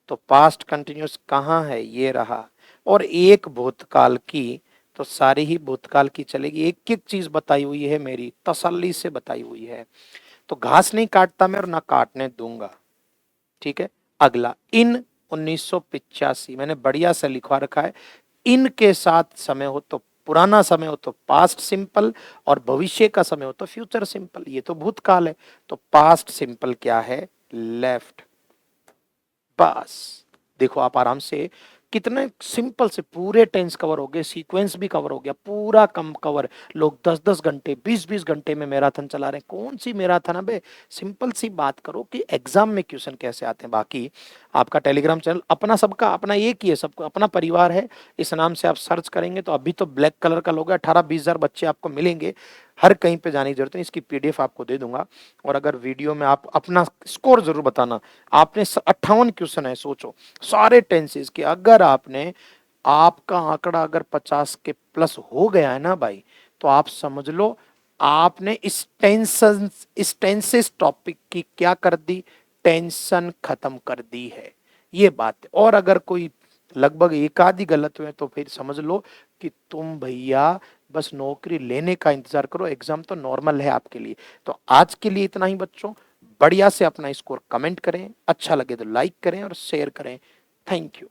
तो पास्ट कंटिन्यूस कहाँ है, ये रहा। और एक भूतकाल की, तो सारी ही भूतकाल की चलेगी, एक एक चीज बताई हुई है, मेरी तसल्ली से बताई हुई है। तो घास नहीं काटता मैं और ना काटने दूंगा। ठीक है। अगला, इन 1985 मैंने बढ़िया से लिखवा रखा है। इन के साथ समय हो तो पुराना समय हो तो पास्ट सिंपल, और भविष्य का समय हो तो फ्यूचर सिंपल। ये तो भूतकाल है, तो पास्ट सिंपल क्या है, लेफ्ट। बस देखो आप आराम से कितने सिंपल से पूरे टेंस कवर हो गए, सीक्वेंस भी कवर हो गया, पूरा कम कवर। लोग 10-10 घंटे 20-20 घंटे में मैराथन चला रहे हैं। कौन सी मैराथन है बे, सिंपल सी बात करो कि एग्जाम में क्वेश्चन कैसे आते हैं। बाकी आपका टेलीग्राम चैनल अपना, सबका अपना एक ही है, सबको अपना परिवार है, इस नाम से आप सर्च करेंगे तो अभी तो ब्लैक कलर का लोगो 18-20 हजार बच्चे आपको मिलेंगे। हर कहीं पे जाने की जरूरत नहीं, इसकी पीडीएफ आपको दे दूंगा। और अगर वीडियो में आप अपना स्कोर जरूर बताना। आपने 58 क्वेश्चन है, सोचो सारे टेंसेस के, अगर आपने, आपका आंकड़ा अगर 50 के प्लस हो गया है ना भाई, तो आप समझ लो आपने इस टेंसेस टॉपिक की क्या कर दी, टेंशन खत्म कर दी है, ये बात है। और अगर कोई लगभग एक आधी गलत हुए तो फिर समझ लो कि तुम भैया बस नौकरी लेने का इंतजार करो, एग्जाम तो नॉर्मल है आपके लिए। तो आज के लिए इतना ही बच्चों, बढ़िया से अपना स्कोर कमेंट करें, अच्छा लगे तो लाइक करें और शेयर करें। Thank you.